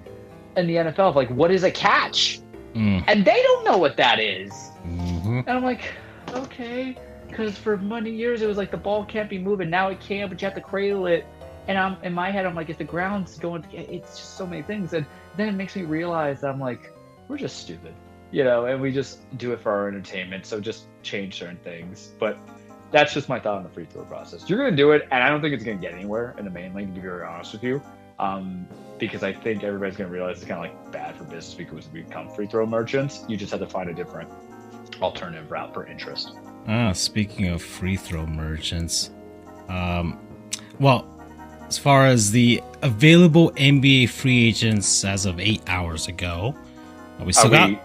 in the NFL of like, what is a catch? And they don't know what that is. Mm-hmm. And I'm like, okay, because for many years it was like the ball can't be moving. Now it can, but you have to cradle it. And in my head, I'm like, if the ground's going, it's just so many things. And then it makes me realize that I'm like, we're just stupid, and we just do it for our entertainment. So just change certain things. But that's just my thought on the free throw process. You're going to do it, and I don't think it's going to get anywhere in the main league, to be very honest with you. Because I think everybody's going to realize it's kind of like bad for business because we become free throw merchants. You just have to find a different alternative route for interest. Speaking of free throw merchants, well, as far as the available NBA free agents as of 8 hours ago, we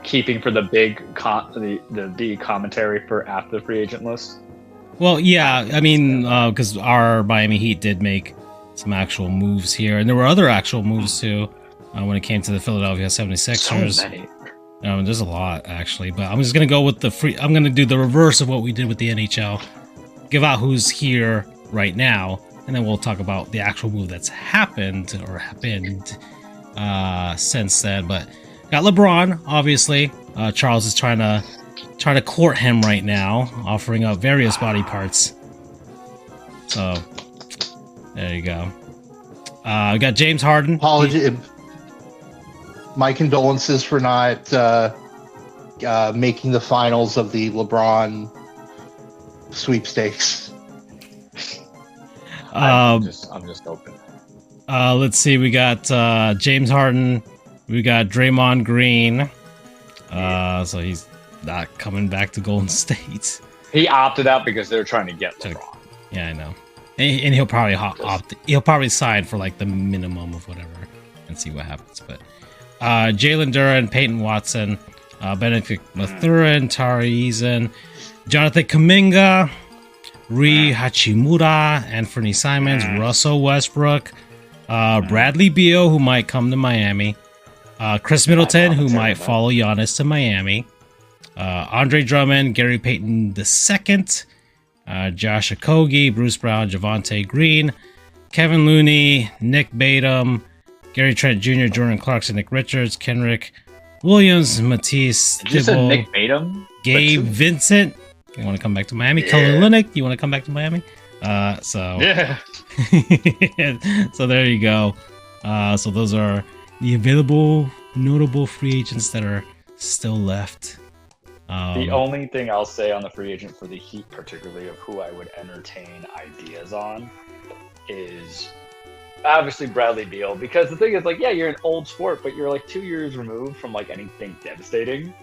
keeping for the big the big commentary for after the free agent list? Well, yeah, I mean, because our Miami Heat did make some actual moves here, and there were other actual moves too when it came to the Philadelphia 76ers. So many. There's a lot actually, but I'm just gonna go with I'm gonna do the reverse of what we did with the NHL. Give out who's here right now, and then we'll talk about the actual move that's happened since then. But got LeBron, obviously. Charles is trying to court him right now, offering up various body parts. So there you go. We got James Harden. My condolences for not making the finals of the LeBron sweepstakes. I'm just open. Let's see. We got James Harden. We got Draymond Green. So he's not coming back to Golden State. He opted out because they're trying to get LeBron. Yeah, I know. And he'll probably he'll probably sign for like the minimum of whatever and see what happens. But Jalen Duren, Peyton Watson, Benedict Mathurin, Tari Eason, Jonathan Kuminga, Rui Hachimura, Anthony Simons, Russell Westbrook, Bradley Beal, who might come to Miami, Chris Middleton, who might follow Giannis to Miami, Andre Drummond, Gary Payton II, Josh Okogie, Bruce Brown, Javonte Green, Kevin Looney, Nick Batum, Gary Trent Jr., Jordan Clarkson, Nick Richards, Kenrick Williams, Matisse Did you say Nick Batum? Gabe Vincent. You want to come back to Miami? Yeah. Kelly Olynyk, you want to come back to Miami? Yeah. So there you go. So those are the available notable free agents that are still left. The only thing I'll say on the free agent for the Heat, particularly of who I would entertain ideas on, is obviously Bradley Beal. Because the thing is, like, yeah, you're an old sport, but you're like 2 years removed from like anything devastating,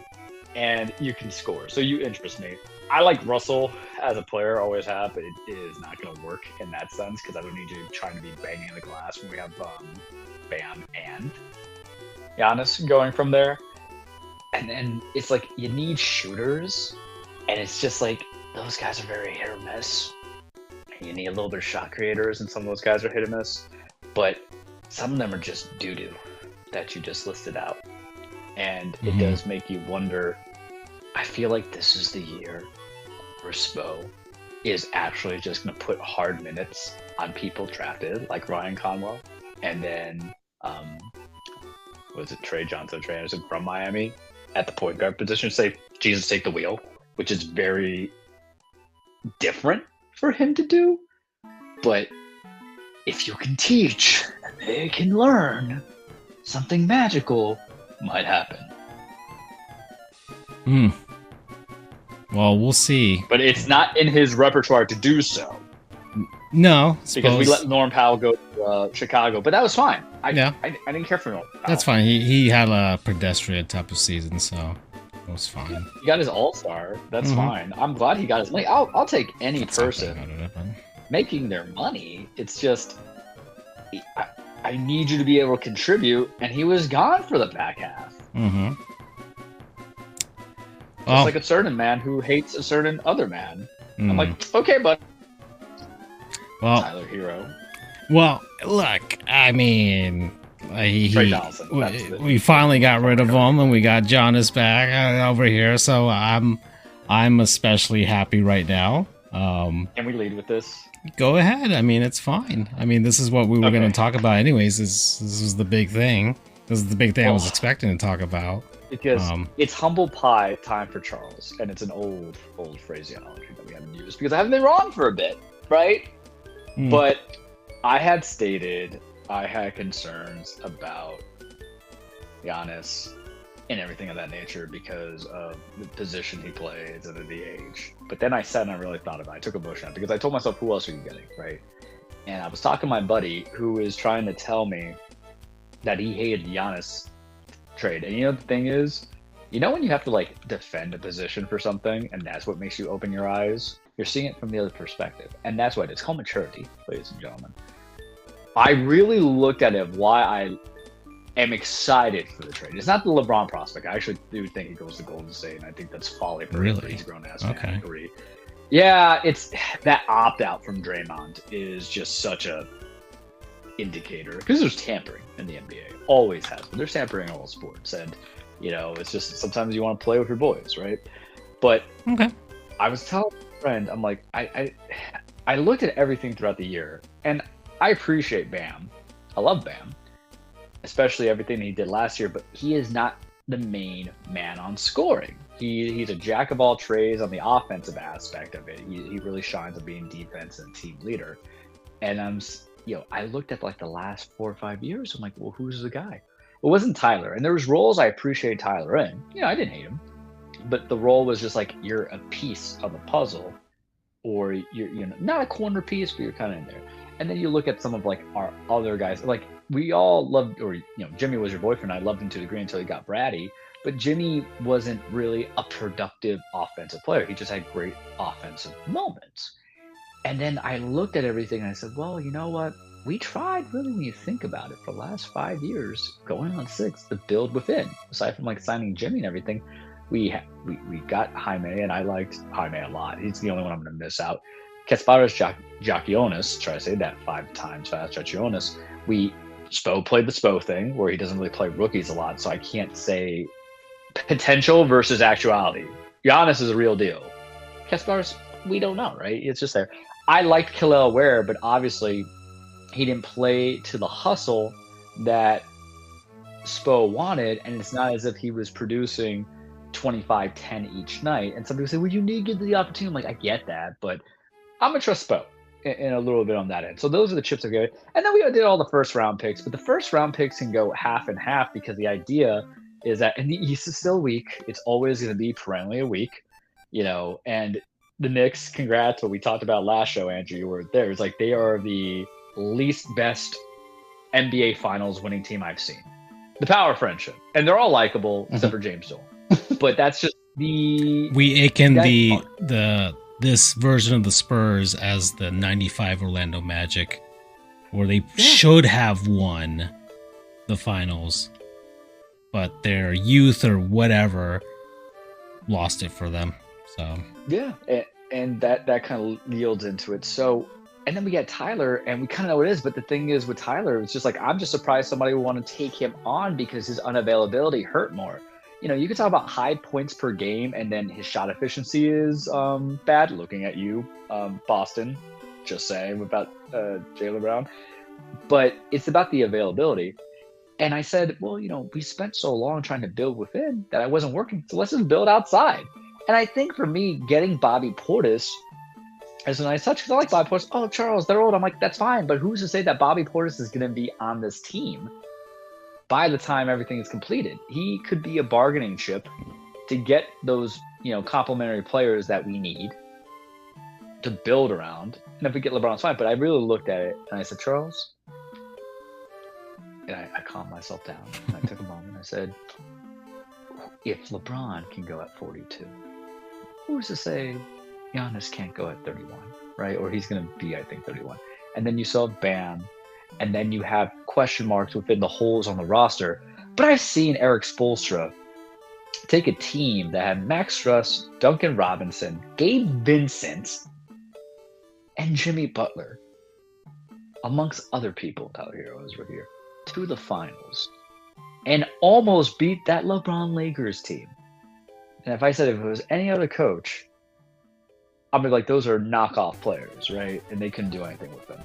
and you can score. So you interest me. I like Russell as a player, always have, but it is not going to work in that sense because I don't need you trying to be banging the glass when we have Bam and Giannis going from there. And then it's like you need shooters, and it's just like those guys are very hit or miss. And you need a little bit of shot creators, and some of those guys are hit or miss. But some of them are just doo-doo that you just listed out. And it does make you wonder. I feel like this is the year where Spo is actually just going to put hard minutes on people drafted, like Ryan Conwell, and then was it Trey Anderson from Miami at the point guard position, say Jesus take the wheel, which is very different for him to do. But if you can teach and they can learn, something magical might happen. Well, we'll see. But it's not in his repertoire to do so. No, because we let Norm Powell go to Chicago, but that was fine. I didn't care for Norm Powell. That's fine. He had a pedestrian type of season, so it was fine. He got his All-Star. That's fine. I'm glad he got his money. I'll take any person making their money. It's just I need you to be able to contribute, and he was gone for the back half. Just like a certain man who hates a certain other man. I'm like, okay, bud. Well, Tyler Hero. Well, look, I mean, we finally got rid of him, and we got Giannis back over here. So I'm especially happy right now. Can we lead with this? Go ahead. I mean, it's fine. I mean, this is what we were going to talk about anyways. This is the big thing. This is the big thing I was expecting to talk about. Because it's humble pie time for Charles, and it's an old phraseology that we haven't used because I haven't been wrong for a bit, right? But I had stated I had concerns about Giannis and everything of that nature because of the position he plays and the age. But then I sat and I really thought about it. I took a motion out because I told myself, who else are you getting, right? And I was talking to my buddy who is trying to tell me that he hated the Giannis trade. And you know the thing is, you know when you have to like defend a position for something and that's what makes you open your eyes? You're seeing it from the other perspective. And that's what it's called maturity, ladies and gentlemen. I really looked at it why I am excited for the trade. It's not the LeBron prospect. I actually do think he goes to Golden State, and I think that's folly for him. He's a grown-ass man. I agree. Yeah, it's that opt-out from Draymond is just such a indicator because there's tampering in the NBA. Always has, but there's tampering in all sports, and you know it's just sometimes you want to play with your boys, right? But I was telling a friend, I'm like, I looked at everything throughout the year, and I appreciate Bam. I love Bam, especially everything he did last year, but he is not the main man on scoring. He's a jack of all trades on the offensive aspect of it. He really shines at being defense and team leader. And I looked at like the last 4 or 5 years. I'm like, well, who's the guy? It wasn't Tyler. And there was roles I appreciate Tyler in. I didn't hate him, but the role was just like, you're a piece of a puzzle, or you're not a corner piece, but you're kind of in there. And then you look at some of like our other guys, like we all loved, or Jimmy was your boyfriend. I loved him to a degree until he got bratty, but Jimmy wasn't really a productive offensive player. He just had great offensive moments. And then I looked at everything and I said, well, you know what? We tried really, when you think about it, for the last 5 years, going on 6, to build within. Aside from like signing Jimmy and everything, we got Jaime, and I liked Jaime a lot. He's the only one I'm going to miss out. Kasparas Giacchionis, try to say that 5 times fast, Giacchionis, Spo played the Spo thing where he doesn't really play rookies a lot, so I can't say potential versus actuality. Giannis is a real deal. Kasparas, we don't know, right? It's just there. I liked Kel'el Ware, but obviously he didn't play to the hustle that Spo wanted, and it's not as if he was producing 25-10 each night. And some people say, well, you need to give the opportunity. I'm like, I get that, but I'm going to trust Spo in a little bit on that end. So those are the chips that go. And then we did all the first round picks, but the first round picks can go half and half because the idea is that, and the East is still weak. It's always going to be perennially a weak, and the Knicks, congrats. What we talked about last show, Andrew, you were there. It's like they are the least best NBA Finals winning team I've seen. The power of friendship. And they're all likable except for James Dolan. But that's just we akin this version of the Spurs as the 95 Orlando Magic, where they should have won the finals, but their youth or whatever lost it for them. So yeah, and that kind of yields into it. So, and then we get Tyler, and we kind of know what it is. But the thing is with Tyler, it's just like, I'm just surprised somebody would want to take him on because his unavailability hurt more. You could talk about high points per game, and then his shot efficiency is bad. Looking at you, Boston, just saying about Jaylen Brown. But it's about the availability. And I said, well, we spent so long trying to build within that I wasn't working. So let's just build outside. And I think for me, getting Bobby Portis is a nice touch because I like Bobby Portis. Oh, Charles, they're old. I'm like, that's fine. But who's to say that Bobby Portis is going to be on this team by the time everything is completed? He could be a bargaining chip to get those, complementary players that we need to build around. And if we get LeBron, it's fine. But I really looked at it and I said, Charles, and I calmed myself down. And I took a moment. I said, if LeBron can go at 42, who's to say Giannis can't go at 31, right? Or he's going to be, I think, 31. And then you saw Bam. And then you have question marks within the holes on the roster. But I've seen Eric Spoelstra take a team that had Max Struss, Duncan Robinson, Gabe Vincent, and Jimmy Butler, amongst other people, Tyler Hero is right here, to the finals, and almost beat that LeBron Lakers team. And if it was any other coach, I'm like, those are knockoff players, right? And they couldn't do anything with them.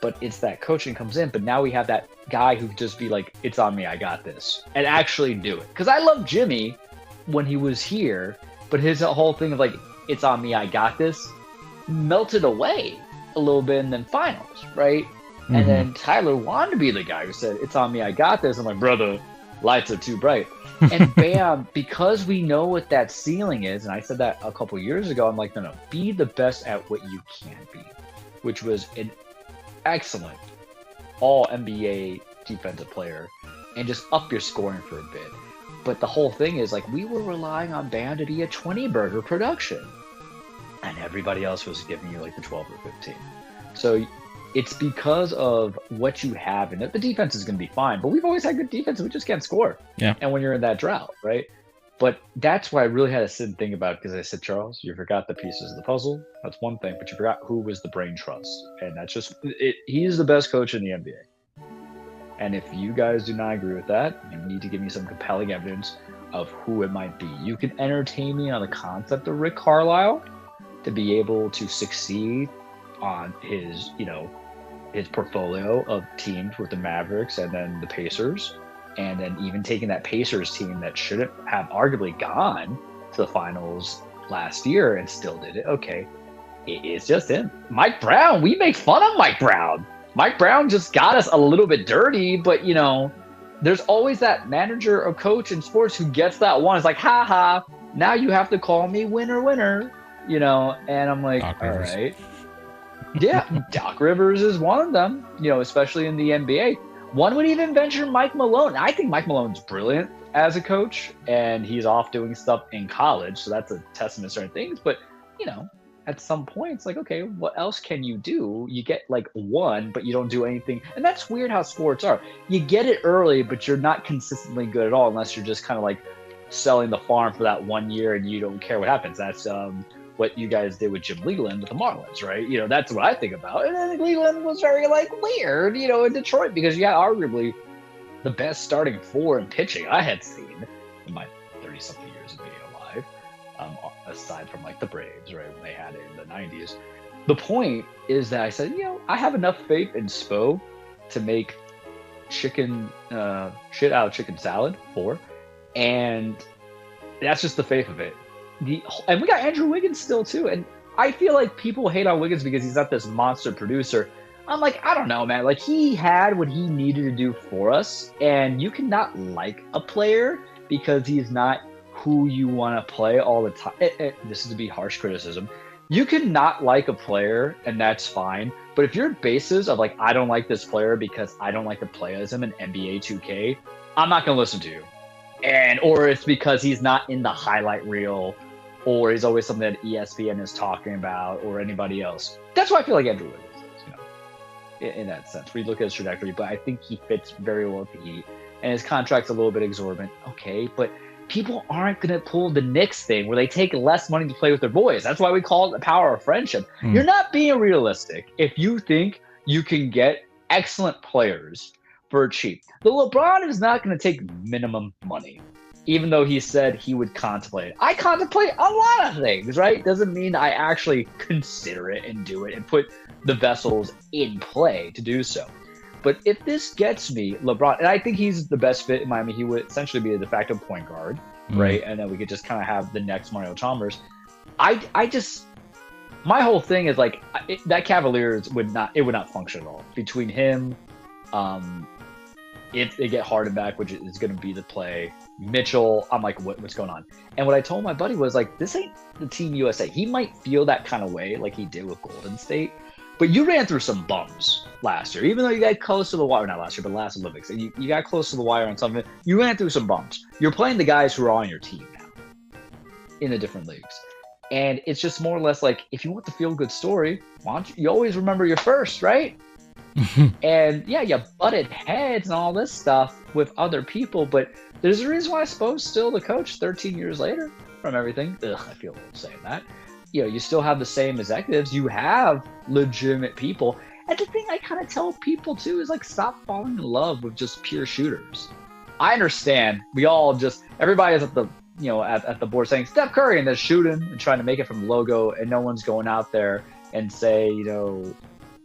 But it's that coaching comes in. But now we have that guy who could just be like, it's on me, I got this, and actually do it. Because I love Jimmy when he was here, but his whole thing of like, it's on me, I got this, melted away a little bit in the finals, right? Mm-hmm. And then Tyler wanted to be the guy who said, it's on me, I got this. I'm like, brother, lights are too bright. And bam, because we know what that ceiling is, and I said that a couple years ago, I'm like, no, be the best at what you can be, which was an excellent all NBA defensive player, and just up your scoring for a bit. But the whole thing is like, we were relying on Bam to be a 20-burger production, and everybody else was giving you like the 12 or 15. So it's because of what you have, and the defense is going to be fine, but we've always had good defense. We just can't score. Yeah. And when you're in that drought, right? But that's why I really had to sit and think about it, because I said, Charles, you forgot the pieces of the puzzle. That's one thing, but you forgot who was the brain trust. And that's just it. He's the best coach in the NBA. And if you guys do not agree with that, you need to give me some compelling evidence of who it might be. You can entertain me on the concept of Rick Carlisle to be able to succeed on his, his portfolio of teams with the Mavericks and then the Pacers, and then even taking that Pacers team that shouldn't have arguably gone to the finals last year and still did it. Okay, it's just him. Mike Brown, we make fun of Mike Brown. Mike Brown just got us a little bit dirty, but there's always that manager or coach in sports who gets that one. It's like, ha ha, now you have to call me winner, and I'm like, all right. Yeah, Doc Rivers is one of them, especially in the NBA. One would even venture Mike Malone. I think Mike Malone's brilliant as a coach, and he's off doing stuff in college, so that's a testament to certain things. But, at some point, it's like, okay, what else can you do? You get like one, but you don't do anything. And that's weird how sports are. You get it early, but you're not consistently good at all unless you're just kind of like selling the farm for that 1 year and you don't care what happens. That's what you guys did with Jim Leland with the Marlins, right? That's what I think about. And then Leland was very weird, in Detroit, because you had arguably the best starting four in pitching I had seen in my 30-something years of being alive, aside from the Braves, right, when they had it in the 90s. The point is that I said, I have enough faith in Spo to make shit out of chicken salad and that's just the faith of it. And we got Andrew Wiggins still too, and I feel like people hate on Wiggins because he's not this monster producer. I'm like, I don't know, man. He had what he needed to do for us, and you cannot like a player because he's not who you want to play all the time. This is to be harsh criticism. You can not like a player, and that's fine. But if your basis of I don't like this player because I don't like to play as him in NBA 2K, I'm not going to listen to you. Or it's because he's not in the highlight reel, or he's always something that ESPN is talking about, or anybody else. That's why I feel like Andrew Wiggins is, in that sense. We look at his trajectory, but I think he fits very well with the Heat. And his contract's a little bit exorbitant. Okay, but people aren't going to pull the Knicks thing where they take less money to play with their boys. That's why we call it the power of friendship. You're not being realistic if you think you can get excellent players for cheap. The LeBron is not going to take minimum money, even though he said he would contemplate it. I contemplate a lot of things, right? Doesn't mean I actually consider it and do it and put the vessels in play to do so. But if this gets me LeBron, and I think he's the best fit in Miami, he would essentially be a de facto point guard, right? And then we could just kind of have the next Mario Chalmers. My whole thing is that Cavaliers would not function at all between him. If they get Harden back, which is going to be the play, Mitchell, I'm like, what's going on? And what I told my buddy was this ain't the Team USA. He might feel that kind of way like he did with Golden State. But you ran through some bums last year, even though you got close to the wire, not last year, but last Olympics. You got close to the wire on something. You ran through some bumps. You're playing the guys who are on your team now in the different leagues. And it's just more or less if you want the feel-good story, why don't you always remember your first, right? And yeah, you butted heads and all this stuff with other people, but there's a reason why I suppose still the coach 13 years later from everything. I feel old saying that. You still have the same executives. You have legitimate people. And the thing I kind of tell people too is stop falling in love with just pure shooters. I understand. Everybody is at the at the board saying Steph Curry, and they're shooting and trying to make it from the logo, and no one's going out there and say,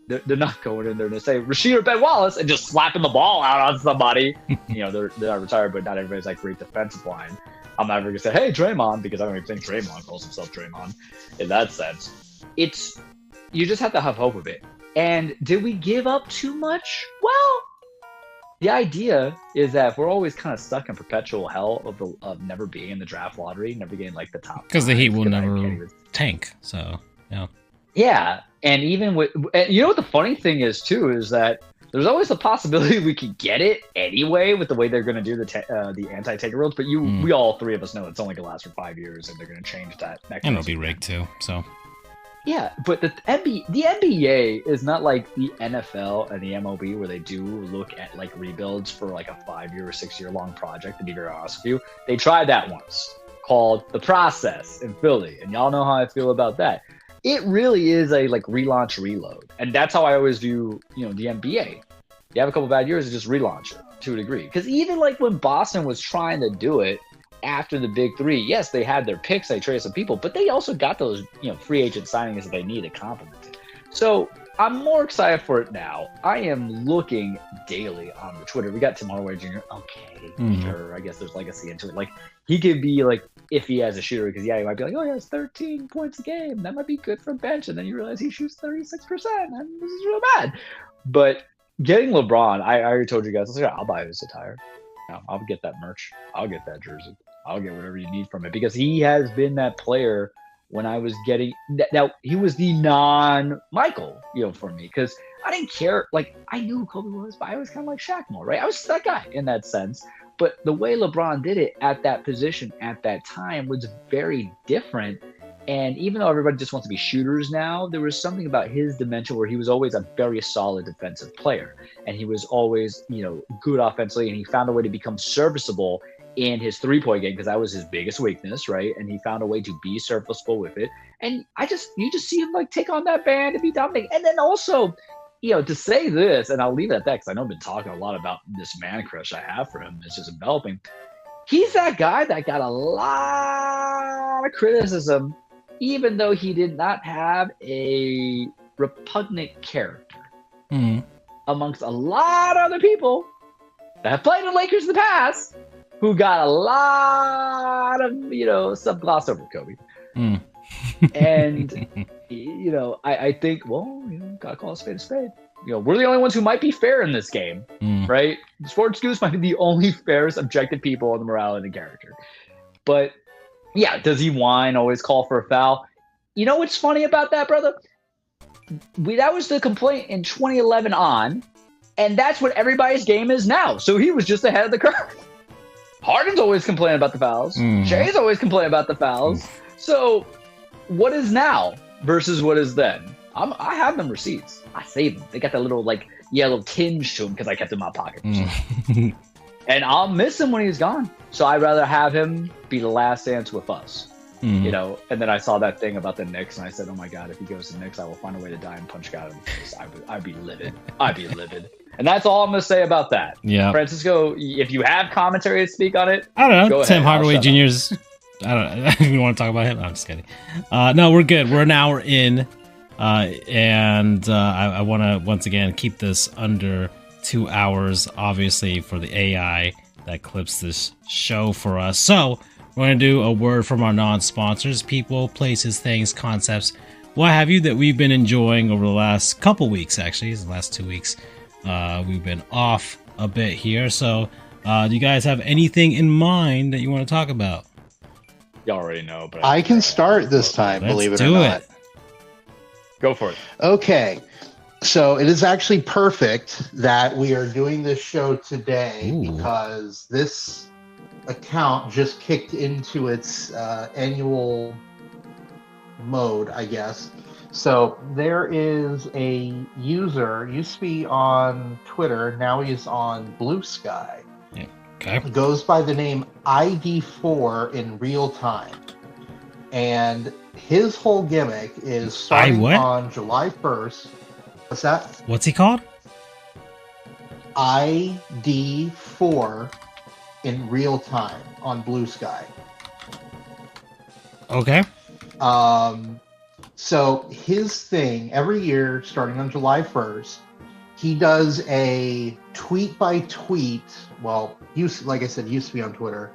they're not going in there to say Rasheed or Ben Wallace and just slapping the ball out on somebody. They're not retired, but not everybody's like great defensive line. I'm never gonna say, hey, Draymond, because I don't even think Draymond calls himself Draymond in that sense. You just have to have hope of it. And did we give up too much? Well, the idea is that we're always kind of stuck in perpetual hell of never being in the draft lottery, never getting like the top. Because the Heat will never tank. So, yeah. Yeah. And even what the funny thing is too, is that there's always a possibility we could get it anyway with the way they're going to do the anti-taker rules. But we all three of us know it's only going to last for 5 years, and they're going to change that mechanism. And it'll be rigged too. So. Yeah, but the NBA is not like the NFL and the MLB where they do look at like rebuilds for like a 5-year or 6-year long project, to be very honest with you. They tried that once called The Process in Philly, and y'all know how I feel about that. It really is a like relaunch reload, and that's how I always view the NBA. You have a couple bad years, just relaunch it to a degree. Because even like when Boston was trying to do it after the big three, yes, they had their picks, they traded some people, but they also got those free agent signings that they need to complement it. So I'm more excited for it now. I am looking daily on the Twitter. We got Tim Hardaway Jr. Okay, sure. I guess there's legacy into it. Like he could be like iffy as a shooter because he might be like, oh, he has 13 points a game. That might be good for bench, and then you realize he shoots 36%, and this is real bad. But getting LeBron, I already told you guys, I'll buy his attire. I'll get that merch. I'll get that jersey. I'll get whatever you need from it because he has been that player when I was getting now. He was the non-Michael, for me because I didn't care. Like I knew who Kobe was, but I was kind of like Shaq more, right? I was that guy in that sense. But the way LeBron did it at that position at that time was very different. And even though everybody just wants to be shooters now, there was something about his dimension where he was always a very solid defensive player. And he was always, good offensively. And he found a way to become serviceable in his three-point game because that was his biggest weakness, right? And he found a way to be serviceable with it. And you just see him like take on that band and be dominating. And then also, to say this, and I'll leave it at that because I know I've been talking a lot about this man crush I have for him. It's just enveloping. He's that guy that got a lot of criticism even though he did not have a repugnant character amongst a lot of other people that have played the Lakers in the past who got a lot of, stuff glossed over Kobe. And, I think, gotta call a spade a spade. We're the only ones who might be fair in this game, right? Sports Goofs might be the only fair, objective people on the morality and character. But, yeah, does he whine, always call for a foul? You know what's funny about that, brother? That was the complaint in 2011 on, and that's what everybody's game is now. So he was just ahead of the curve. Harden's always complaining about the fouls. Jay's always complaining about the fouls. So what is now versus what is then? I have them receipts. I save them. They got that little yellow tinge to them because I kept them in my pocket. And I'll miss him when he's gone. So I'd rather have him be the last dance with us. And then I saw that thing about the Knicks, and I said, oh my God, if he goes to the Knicks, I will find a way to die and punch God in the face. I'd be livid. I'd be livid. And that's all I'm going to say about that. Yeah. Francisco, if you have commentary to speak on it, I don't know. Tim Hardaway Jr.'s, I don't know. You want to talk about him? I'm just kidding. No, we're good. We're an hour in. And I want to, once again, keep this under 2 hours, obviously, for the AI that clips this show for us. So we're going to do a word from our non-sponsors, people, places, things, concepts, what have you, that we've been enjoying over the last couple weeks, actually. The last 2 weeks. We've been off a bit here. So do you guys have anything in mind that you want to talk about? You already know. But I can start this time, believe it or not. Go for it. Okay. So it is actually perfect that we are doing this show today because this account just kicked into its annual mode, I guess. So there is a user, used to be on Twitter, now he's on Blue Sky. Yeah. Okay. Goes by the name ID4 in real time. And his whole gimmick is starting on July 1st. What's that? What's he called? ID4 in real time on Blue Sky. Okay. So his thing every year, starting on July 1st, he does a tweet by tweet. Well, like I said, used to be on Twitter.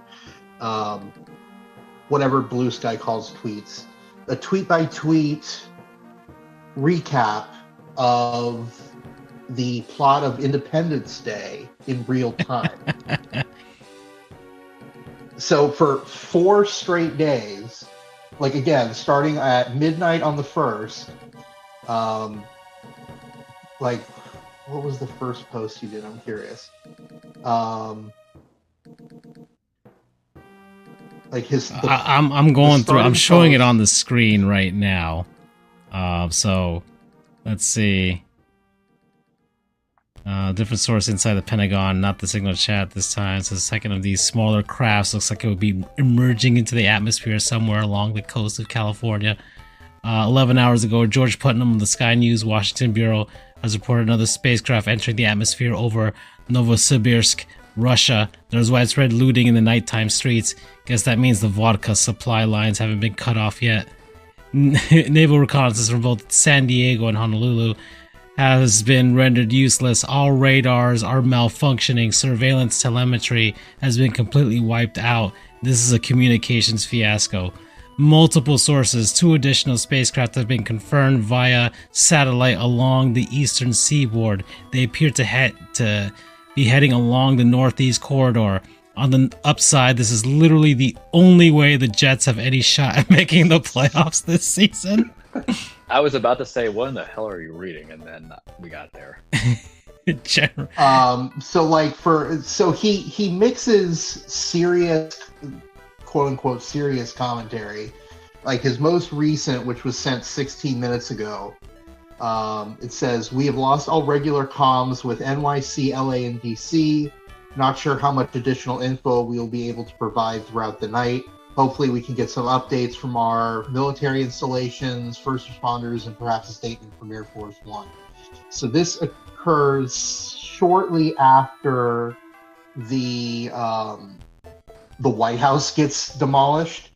Whatever Blue Sky calls tweets. A tweet by tweet recap of the plot of Independence Day in real time. So for 4 straight days, like again, starting at midnight on the 1st, like, what was the first post he did? I'm curious. Like I'm going through. I'm showing it on the screen right now. So let's see. Different source inside the Pentagon, not the signal chat this time. So the second of these smaller crafts looks like it would be emerging into the atmosphere somewhere along the coast of California. 11 hours ago, George Putnam of the Sky News Washington Bureau has reported another spacecraft entering the atmosphere over Novosibirsk, Russia. There's widespread looting in the nighttime streets. Guess that means the vodka supply lines haven't been cut off yet. Naval reconnaissance from both San Diego and Honolulu has been rendered useless. All radars are malfunctioning. Surveillance telemetry has been completely wiped out. This is a communications fiasco. Multiple sources, 2 additional spacecraft have been confirmed via satellite along the eastern seaboard. They appear to be heading along the northeast corridor. On the upside, this is literally the only way the Jets have any shot at making the playoffs this season. I was about to say, what in the hell are you reading? And then we got there. So he mixes serious, quote unquote, serious commentary. Like his most recent, which was sent 16 minutes ago, it says, "We have lost all regular comms with NYC, LA, and DC. Not sure how much additional info we will be able to provide throughout the night. Hopefully we can get some updates from our military installations, first responders, and perhaps a statement from Air Force One." So this occurs shortly after the White House gets demolished.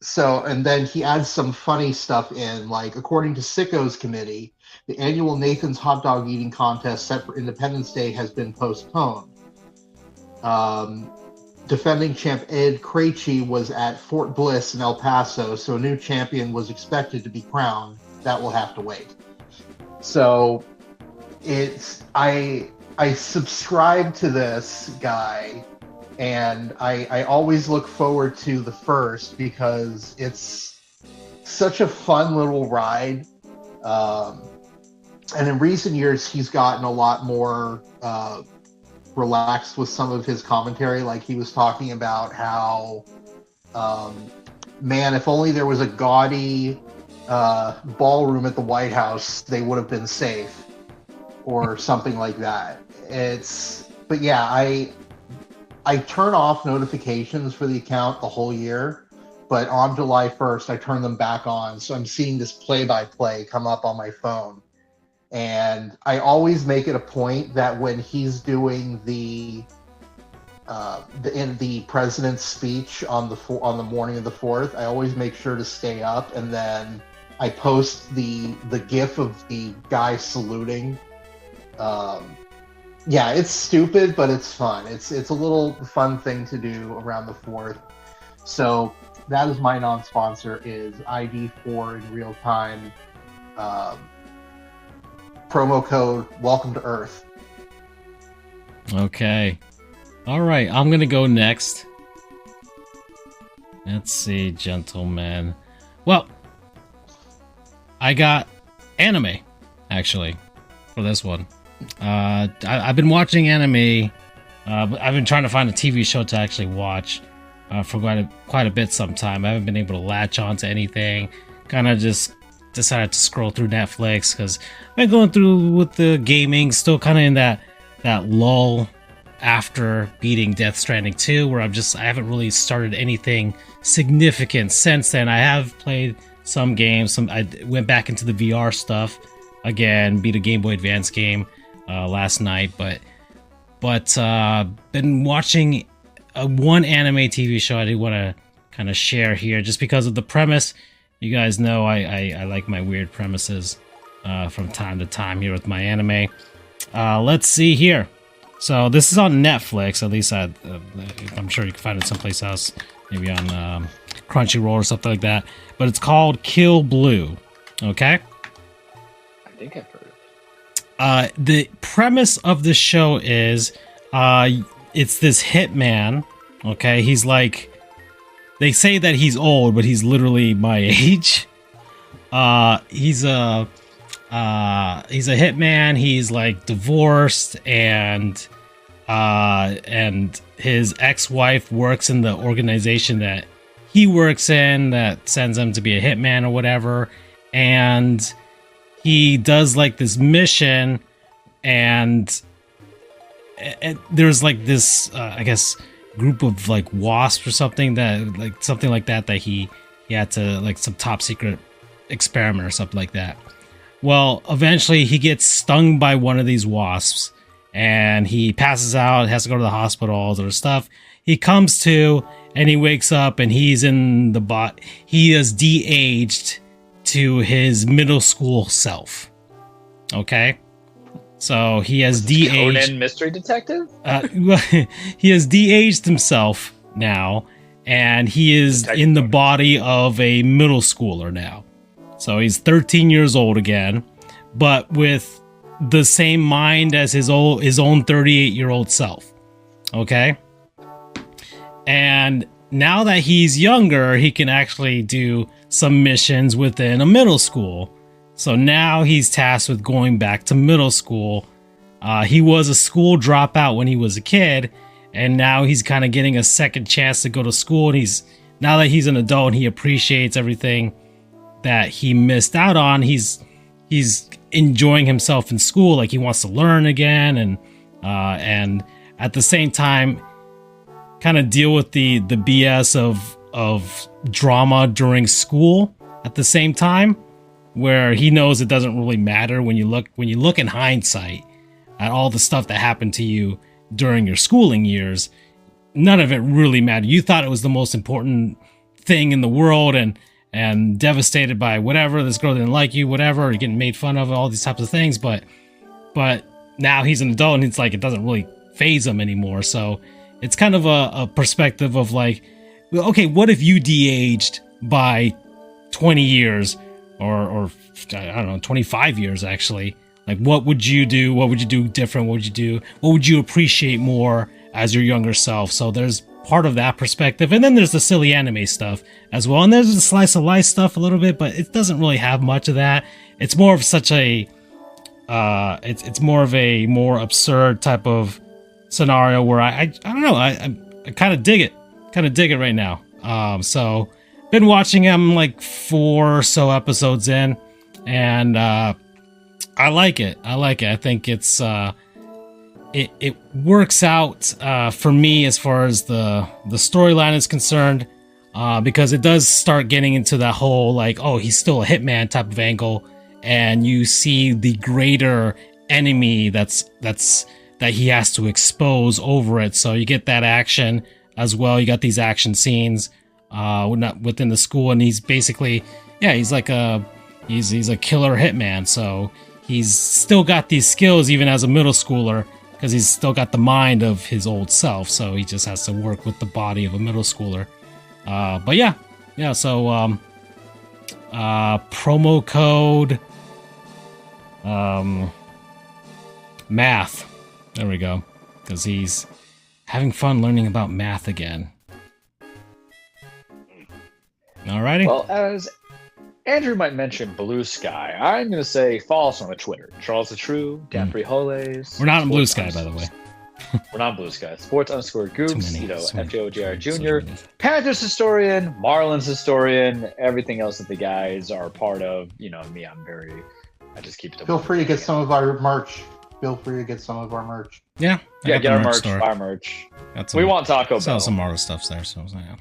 So, and then he adds some funny stuff in, like, according to Sicko's committee, the annual Nathan's hot dog eating contest set for Independence Day has been postponed. Defending champ Ed Krejci was at Fort Bliss in El Paso, so a new champion was expected to be crowned. That will have to wait. So I subscribe to this guy, and I always look forward to the first because it's such a fun little ride. And in recent years, he's gotten a lot more relaxed with some of his commentary. Like he was talking about how, man, if only there was a gaudy ballroom at the White House, they would have been safe, or something like that. But yeah, I turn off notifications for the account the whole year, but on July 1st, I turn them back on. So I'm seeing this play-by-play come up on my phone. And I always make it a point that when he's doing the president's speech on the morning of the 4th, I always make sure to stay up, and then I post the GIF of the guy saluting. Yeah, it's stupid, but it's fun. It's a little fun thing to do around the 4th. So that is my non-sponsor, is ID4 in real time. Promo code Welcome to Earth. Okay. All right, I'm going to go next. Let's see, gentlemen. Well, I got anime, actually, for this one. I've been watching anime. I've been trying to find a TV show to actually watch for quite a bit sometime. I haven't been able to latch on to anything. Kind of just decided to scroll through Netflix because I've been going through with the gaming, still kind of in that lull after beating Death Stranding 2, where I haven't really started anything significant since then. I have played some games. I went back into the VR stuff again, beat a Game Boy Advance game last night, but been watching one anime TV show I do want to kind of share here, just because of the premise. You guys know I like my weird premises from time to time here with my anime. Let's see here. So this is on Netflix. At least I'm sure you can find it someplace else, maybe on Crunchyroll or something like that. But it's called Kill Blue. Okay. I think I've heard of it. The premise of the show is it's this hitman. Okay, he's like, they say that he's old, but he's literally my age. He's a hitman. He's like divorced, and his ex-wife works in the organization that he works in that sends him to be a hitman or whatever. And he does like this mission, and there's like this, I guess, group of like wasps or something like that he had to, like, some top secret experiment or something like that. Well, eventually he gets stung by one of these wasps, and he passes out, has to go to the hospital, all sort of stuff. He comes to, and he wakes up, and he's in the he is de-aged to his middle school self. Okay? So he has de-aged. Conan Mystery Detective? He has de-aged himself now, and he is in the body of a middle schooler now. So he's 13 years old again, but with the same mind as his own 38-year-old self. Okay? And now that he's younger, he can actually do some missions within a middle school. So now he's tasked with going back to middle school. He was a school dropout when he was a kid, and now he's kind of getting a second chance to go to school. And now that he's an adult and he appreciates everything that he missed out on, he's enjoying himself in school. Like, he wants to learn again, and at the same time, kind of deal with the BS of drama during school at the same time, where he knows it doesn't really matter when you look in hindsight at all the stuff that happened to you during your schooling years. None of it really mattered. You thought it was the most important thing in the world, and devastated by whatever, this girl didn't like you, whatever, you're getting made fun of, all these types of things. But now he's an adult, and it's like, it doesn't really faze him anymore. So it's kind of a perspective of like, okay, what if you de-aged by 20 years or I don't know, 25 years actually? Like, what would you do? What would you do different? What would you do? What would you appreciate more as your younger self? So there's part of that perspective. And then there's the silly anime stuff as well. And there's the slice of life stuff a little bit, but it doesn't really have much of that. It's more of such a, it's more of a more absurd type of scenario where I don't know. I kind of dig it right now. So been watching him like 4 or so episodes in, and I like it. I think it's it works out for me as far as the storyline is concerned, because it does start getting into that whole like, oh, he's still a hitman type of angle, and you see the greater enemy that he has to expose over it. So you get that action as well. You got these action scenes within the school, and he's basically, he's like he's a killer hitman. So he's still got these skills even as a middle schooler, because he's still got the mind of his old self. So he just has to work with the body of a middle schooler. But yeah. So promo code math. There we go. Because he's having fun learning about math again. Alrighty. Well, as Andrew might mention Blue Sky, I'm going to say follow us on the Twitter. Charles the True, Dan Frijoles. We're not on Blue Sky, by the way. We're not on Blue Sky. Sports_Goofs, FJO JR Jr., many. Panthers historian, Marlins historian, everything else that the guys are part of. You know me, I just keep it. Feel free to get some of our merch. Yeah. Get our merch, buy our merch. We want Taco Bell. Sell some Marvel stuff there, so yeah.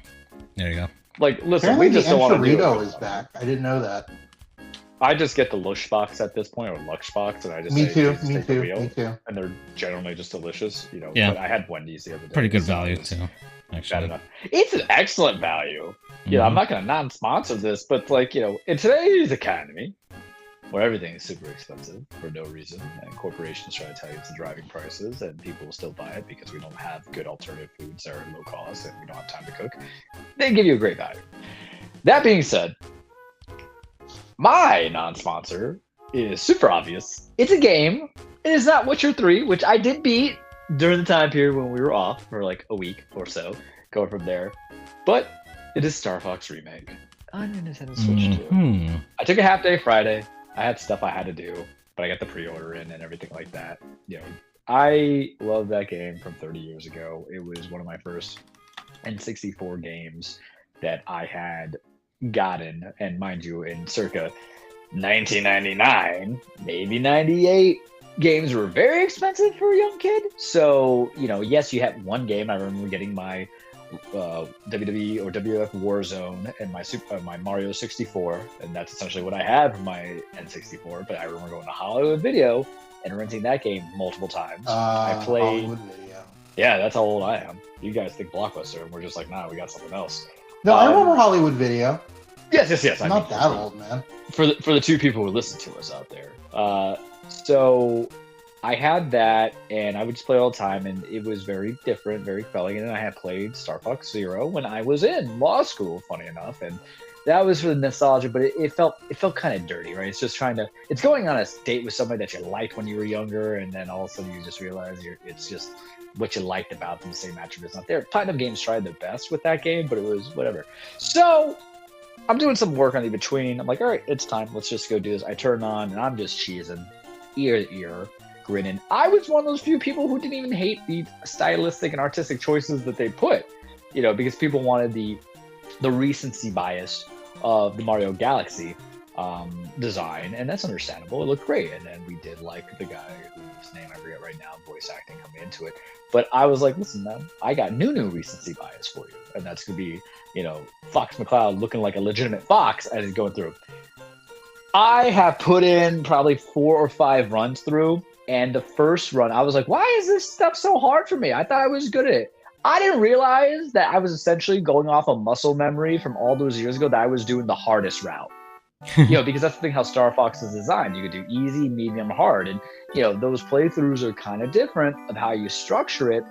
There you go. Like, listen, Apparently we just the don't want to Rito is back. I didn't know that. I just get the Lush box at this point, or Lux box, and I just Me too. and they're generally just delicious, Yeah. But I had Wendy's the other day. Pretty good value too, actually. Bad enough. It's an excellent value. I'm not going to non-sponsor this, but in today's economy, where everything is super expensive for no reason, and corporations try to tell you it's the driving prices, and people will still buy it because we don't have good alternative foods that are low cost and we don't have time to cook, they give you a great value. That being said, my non-sponsor is super obvious. It's a game. It is not Witcher 3, which I did beat during the time period when we were off for like a week or so, going from there. But it is Star Fox Remake on your Nintendo Switch 2. I took a half day Friday. I had stuff I had to do, but I got the pre-order in and everything like that. I love that game from 30 years ago. It was one of my first N64 games that I had gotten, and mind you, in circa 1999, maybe 98, games were very expensive for a young kid. So, yes, you had one game. I remember getting my WWE or WF Warzone and my Mario 64, and that's essentially what I had for my N64. But I remember going to Hollywood Video and renting that game multiple times. I played Hollywood Video. Yeah, that's how old I am. You guys think Blockbuster, and we're just like, nah, we got something else. No, I remember Hollywood Video. Yes. I'm not that old, man. For the two people who listen to us out there. So I had that, and I would just play all the time, and it was very different, very compelling. And I had played Star Fox Zero when I was in law school, funny enough, and that was for the nostalgia. But it felt kind of dirty, right? It's just it's going on a date with somebody that you liked when you were younger, and then all of a sudden you just realize it's just what you liked about them, the same attributes not there. Platinum Games tried their best with that game, but it was whatever. So I'm doing some work on the between. I'm like, all right, it's time. Let's just go do this. I turn on, and I'm just cheesing, ear to ear, grinning. I was one of those few people who didn't even hate the stylistic and artistic choices that they put, because people wanted the recency bias of the Mario Galaxy design, and that's understandable. It looked great, and then we did like the guy whose name I forget right now, voice acting coming into it. But I was like, listen, man, I got new recency bias for you, and that's gonna be, Fox McCloud looking like a legitimate fox as he's going through. I have put in probably 4 or 5 runs through, and the first run, I was like, why is this stuff so hard for me? I thought I was good at it. I didn't realize that I was essentially going off of muscle memory from all those years ago, that I was doing the hardest route. Because that's the thing, how Star Fox is designed. You could do easy, medium, hard. And, those playthroughs are kind of different of how you structure it.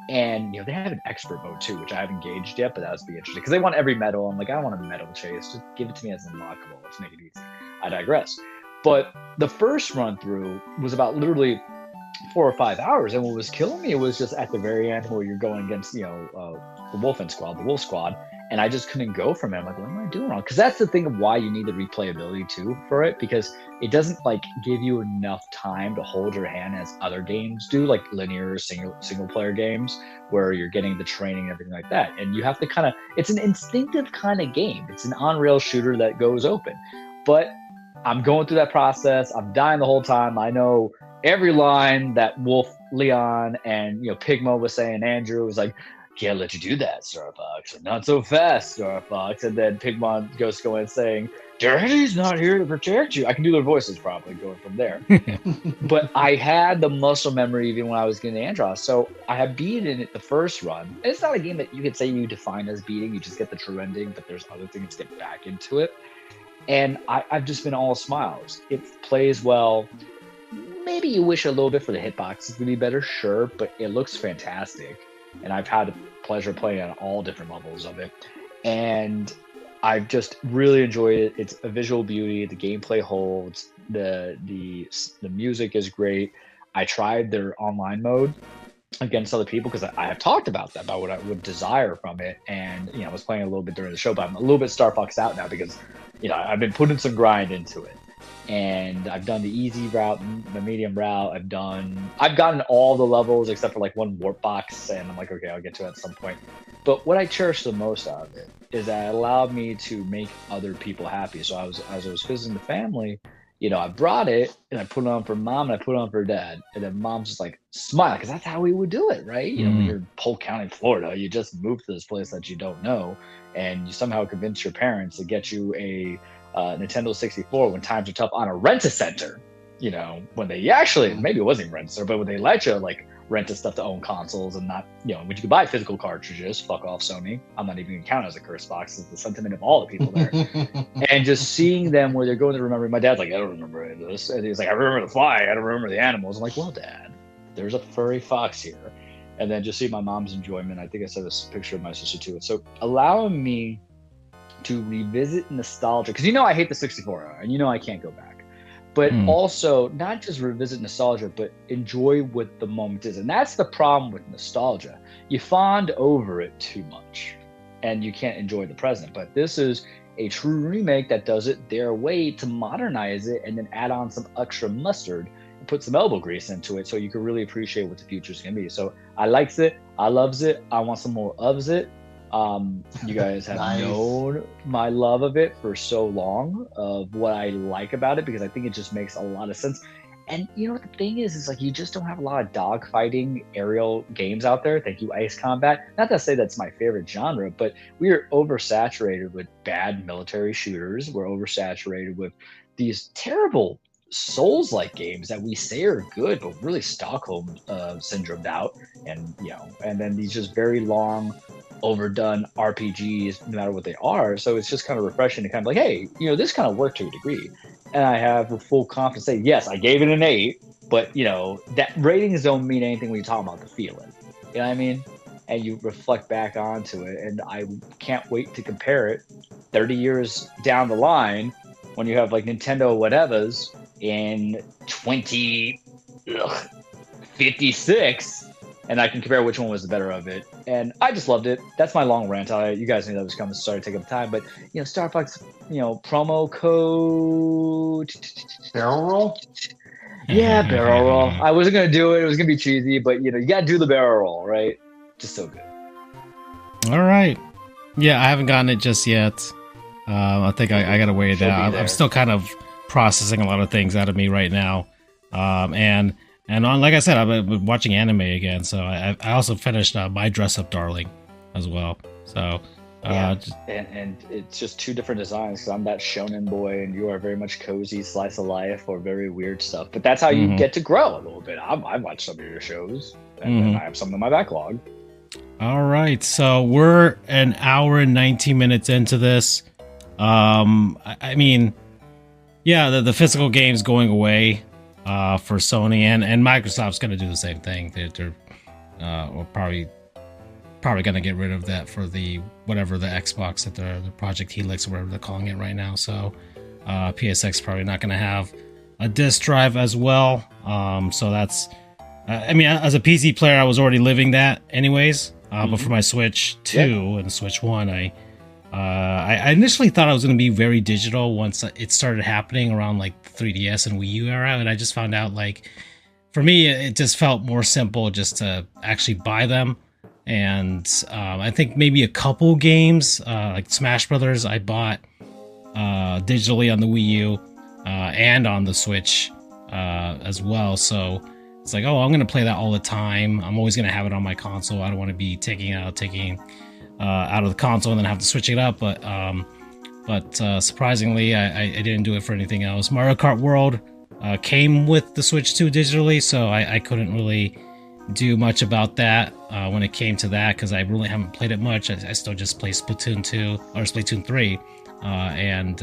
And, they have an expert mode too, which I haven't engaged yet, but that would be interesting. Because they want every medal. I'm like, I don't want a medal chase. Just give it to me as unlockable. Let's make it easy. I digress. But the first run through was about literally 4 or 5 hours. And what was killing me was just at the very end where you're going against, the Wolf Squad. And I just couldn't go from it. I'm like, what am I doing wrong? Because that's the thing of why you need the replayability too for it, because it doesn't give you enough time to hold your hand as other games do, like linear single player games where you're getting the training and everything like that. And you have to it's an instinctive kind of game. It's an on-rail shooter that goes open. But I'm going through that process. I'm dying the whole time. I know every line that Wolf, Leon, and Pigmo was saying. Andrew was like, can't let you do that, Star Fox. Not so fast, Star Fox. And then Pigmon goes to go in saying, Daddy's not here to protect you. I can do their voices probably going from there. But I had the muscle memory even when I was getting Andros. So I had beaten it the first run. And it's not a game that you could say you define as beating. You just get the true ending, but there's other things to get back into it. And I've just been all smiles. It plays well. Maybe you wish a little bit for the hitboxes to be better, sure, but it looks fantastic. And I've had the pleasure playing on all different levels of it. And I've just really enjoyed it. It's a visual beauty. The gameplay holds. The music is great. I tried their online mode against other people because I have talked about that, about what I would desire from it. And, I was playing a little bit during the show, but I'm a little bit Star Fox out now because, I've been putting some grind into it. And I've done the easy route, the medium route. I've gotten all the levels except for one warp box, and I'm like, okay, I'll get to it at some point. But what I cherish the most out of it is that it allowed me to make other people happy. So as I was visiting the family, I brought it and I put it on for mom and I put it on for dad, and then mom's just like smile because that's how we would do it, right? When you're in Polk County, Florida, you just move to this place that you don't know, and you somehow convince your parents to get you a Nintendo 64 when times are tough on a rent-a-center. You know, when they actually, maybe it wasn't even rent-a-center, but when they let you like rent stuff to own consoles and not, you know, when you could buy physical cartridges, fuck off Sony. I'm not even gonna count as a curse box. It's the sentiment of all the people there. And just seeing them where they're going to remember, my dad's like, I don't remember any of this. And he's like, I remember the fly, I don't remember the animals. I'm like, well, Dad, there's a furry fox here. And then just see my mom's enjoyment. I think I saw this picture of my sister too. So allowing me to revisit nostalgia, because you know I hate the 64 era, and you know I can't go back. But also not just revisit nostalgia, but enjoy what the moment is. And that's the problem with nostalgia. You fond over it too much, and you can't enjoy the present. But this is a true remake that does it their way to modernize it and then add on some extra mustard and put some elbow grease into it so you can really appreciate what the future is going to be. So I likes it. I loves it. I want some more ofs it. You guys have Nice. known my love of it for so long, of what I like about it, because I think it just makes a lot of sense. And you know what the thing is like you just don't have a lot of dogfighting aerial games out there. Thank you, Ice Combat. Not to say that's my favorite genre, but we are oversaturated with bad military shooters. We're oversaturated with these terrible Souls-like games that we say are good, but really Stockholm syndromed out, and you know, and then these just very long, overdone RPGs, no matter what they are. So it's just kind of refreshing to kind of like, hey, you know, this kind of worked to a degree, and I have the full confidence to say, yes, I gave it an 8, but you know, that ratings don't mean anything when you talk about the feeling. You know what I mean? And you reflect back onto it, and I can't wait to compare it 30 years down the line when you have like Nintendo whatevers in 2056, and I can compare which one was the better of it. And I just loved it. That's my long rant. You guys knew that was coming, so sorry to take up time. But you know, Star Fox, you know, promo code Barrel roll? Yeah, barrel roll. I wasn't gonna do it. It was gonna be cheesy, but you know, you gotta do the barrel roll, right? Just so good. All right. Yeah, I haven't gotten it just yet. I think I gotta weigh it out. I'm still kind of processing a lot of things out of me right now. And on, like I said, I've been watching anime again, so I also finished My Dress Up Darling as well. So and it's just two different designs, because I'm that shonen boy and you are very much cozy slice of life or very weird stuff. But that's how you get to grow a little bit. I've watched some of your shows, and I have some in my backlog. All right, so we're an hour and 19 minutes into this. I mean, yeah, the physical game's going away for Sony, and Microsoft's going to do the same thing. They're probably going to get rid of that for the Xbox, that the Project Helix or whatever they're calling it right now. So PSX probably not going to have a disc drive as well. So that's, I mean, as a PC player, I was already living that anyways. But for my Switch 2 and Switch 1, I initially thought I was going to be very digital once it started happening around like the 3DS and Wii U era, and I just found out, like, for me, it just felt more simple just to actually buy them. And I think maybe a couple games, like Smash Brothers, I bought digitally on the Wii U and on the Switch as well. So it's like, oh, I'm going to play that all the time. I'm always going to have it on my console. I don't want to be taking out of the console and then have to switch it up. But surprisingly, I didn't do it for anything else. Mario Kart World came with the Switch 2 digitally, so I couldn't really do much about that when it came to that, because I really haven't played it much. I still just play Splatoon 2 or Splatoon 3 and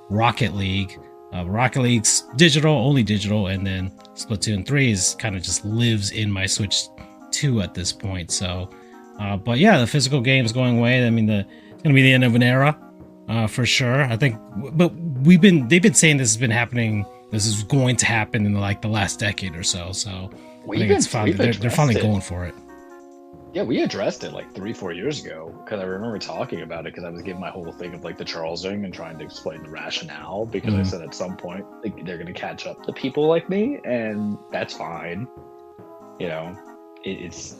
Rocket League. Rocket League's digital, only digital, and then Splatoon 3 is kind of just lives in my Switch 2 at this point. So, but yeah, the physical game is going away. I mean, it's going to be the end of an era for sure. I think, but they've been saying this has been happening. This is going to happen in like the last decade or so. So I think it's finally, they're finally going for it. Yeah, we addressed it like 3-4 years ago, because I remember talking about it, because I was giving my whole thing of like the Charlesing and trying to explain the rationale, because I said at some point like, they're going to catch up to people like me, and that's fine. You know, it's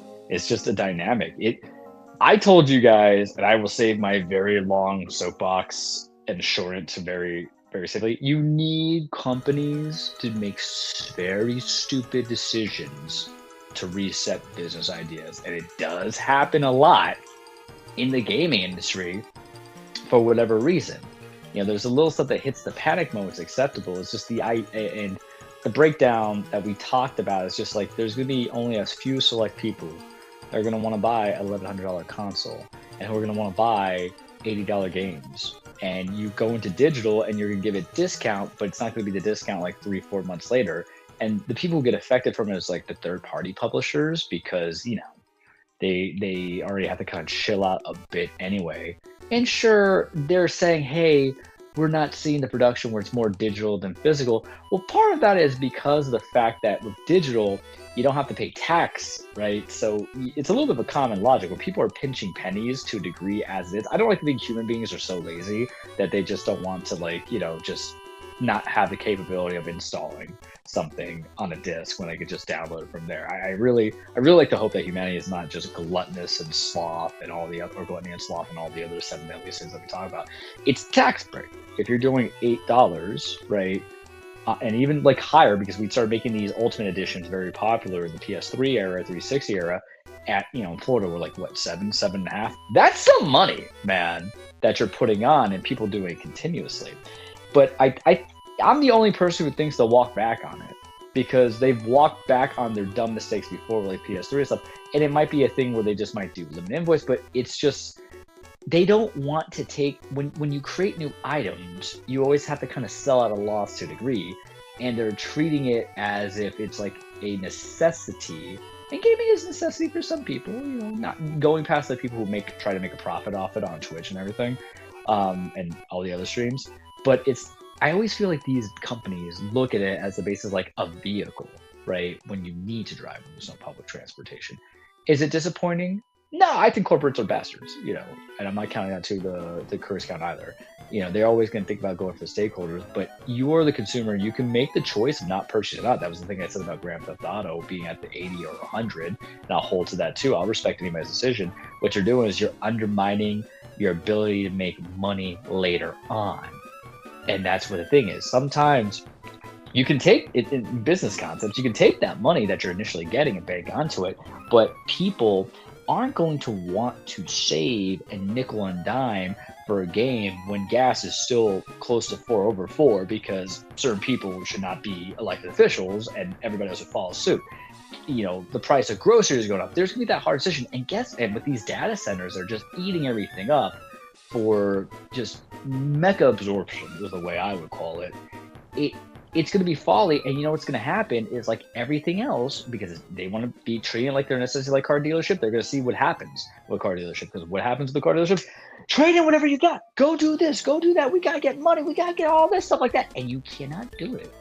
just a dynamic. I told you guys, and I will save my very long soapbox and shorten it to very, very simply. You need companies to make very stupid decisions to reset business ideas, and it does happen a lot in the gaming industry for whatever reason. There's a little stuff that hits the panic mode. It's acceptable. It's just and the breakdown that we talked about is just like there's going to be only a few select people that are going to want to buy a $1,100 console and who are going to want to buy $80 games. And you go into digital and you're going to give it discount, but it's not going to be the discount like 3-4 months later. And the people who get affected from it is like the third-party publishers because, they already have to kind of chill out a bit anyway. And sure, they're saying, hey, we're not seeing the production where it's more digital than physical. Well, part of that is because of the fact that with digital, you don't have to pay tax, right? So it's a little bit of a common logic where people are pinching pennies to a degree as is. I don't like to think human beings are so lazy that they just don't want to just not have the capability of installing something on a disc when I could just download it from there. I really like to hope that humanity is not just gluttonous and sloth and all the other, or gluttony and sloth and all the other 7 deadly sins that we talk about. It's tax break. If you're doing $8, right? And even like higher, because we started making these Ultimate Editions very popular in the PS3 era, 360 era. At in Florida, we're like what 7.5. That's some money, man, that you're putting on, and people do it continuously. But I'm the only person who thinks they'll walk back on it because they've walked back on their dumb mistakes before, like PS3 and stuff. And it might be a thing where they just might do limited invoice, but it's just they don't want to take when you create new items, you always have to kind of sell at a loss to a degree, and they're treating it as if it's like a necessity. And gaming is a necessity for some people, not going past the people who try to make a profit off it on Twitch and everything, and all the other streams. But I always feel like these companies look at it as the basis like a vehicle, right? When you need to drive when there's no public transportation. Is it disappointing? No, I think corporates are bastards, and I'm not counting that to the curse count either. They're always going to think about going for the stakeholders, but you are the consumer. You can make the choice of not purchasing it out. That was the thing I said about Grand Theft Auto being at the 80 or 100, and I'll hold to that too. I'll respect anybody's decision. What you're doing is you're undermining your ability to make money later on. And that's what the thing is. Sometimes you can take it in business concepts, you can take that money that you're initially getting and bank onto it, but people aren't going to want to save a nickel and dime for a game when gas is still close to 4 over 4 because certain people should not be elected officials and everybody else would follow suit. The price of groceries is going up. There's going to be that hard decision. And with these data centers, they're just eating everything up for just mecha absorption is the way I would call it. It's going to be folly, and what's going to happen is like everything else, because they want to be treated like they're necessarily like car dealership. They're going to see what happens with car dealership, because what happens with the car dealership? Trade in whatever you got. Go do this. Go do that. We got to get money. We got to get all this stuff like that, and you cannot do it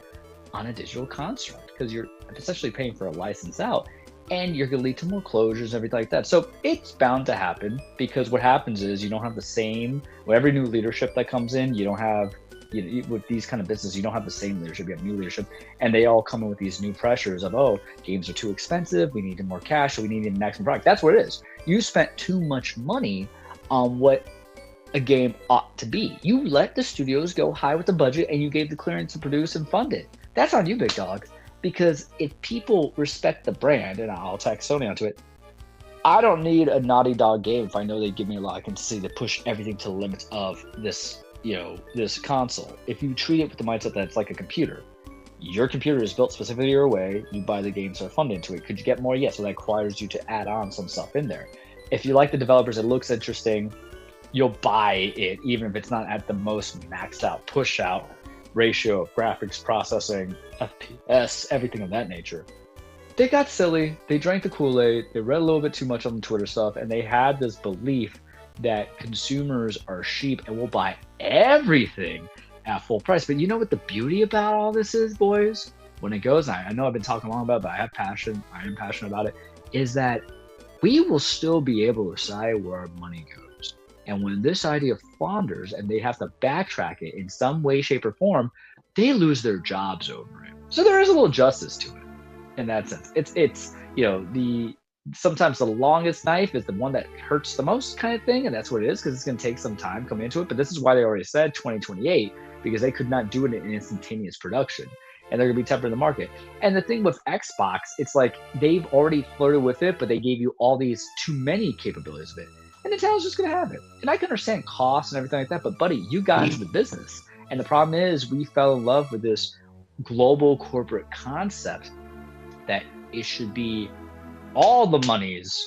on a digital construct because you're essentially paying for a license out, and you're going to lead to more closures and everything like that. So it's bound to happen because what happens is you don't have the same. With every new leadership that comes in, you don't have. With these kind of businesses, you don't have the same leadership. You have new leadership, and they all come in with these new pressures of, games are too expensive. We need more cash. So we need a maximum product. That's what it is. You spent too much money on what a game ought to be. You let the studios go high with the budget, and you gave the clearance to produce and fund it. That's on you, big dogs. Because if people respect the brand, and I'll tack Sony onto it, I don't need a Naughty Dog game if I know they give me a lot of consistency to push everything to the limits of this. This console. If you treat it with the mindset that it's like a computer, your computer is built specifically your way, you buy the games that are funded into it. Could you get more? Yes. So that requires you to add on some stuff in there. If you like the developers, it looks interesting, you'll buy it, even if it's not at the most maxed out push out ratio of graphics, processing, FPS, everything of that nature. They got silly. They drank the Kool-Aid. They read a little bit too much on the Twitter stuff, and they had this belief that consumers are sheep and will buy everything at full price. But you know what the beauty about all this is, boys? When it goes, I know I've been talking long about it, but I am passionate about it, is that we will still be able to decide where our money goes. And when this idea flounders and they have to backtrack it in some way, shape, or form, they lose their jobs over it. So there is a little justice to it in that sense. It's sometimes the longest knife is the one that hurts the most kind of thing, and that's what it is, because it's going to take some time coming into it. But this is why they already said 2028, because they could not do it in instantaneous production, and they're going to be tempering the market. And the thing with Xbox, it's like they've already flirted with it, but they gave you all these too many capabilities of it. and Nintendo's just going to have it. And I can understand costs and everything like that, but buddy, you got into the business. And the problem is we fell in love with this global corporate concept that it should be all the monies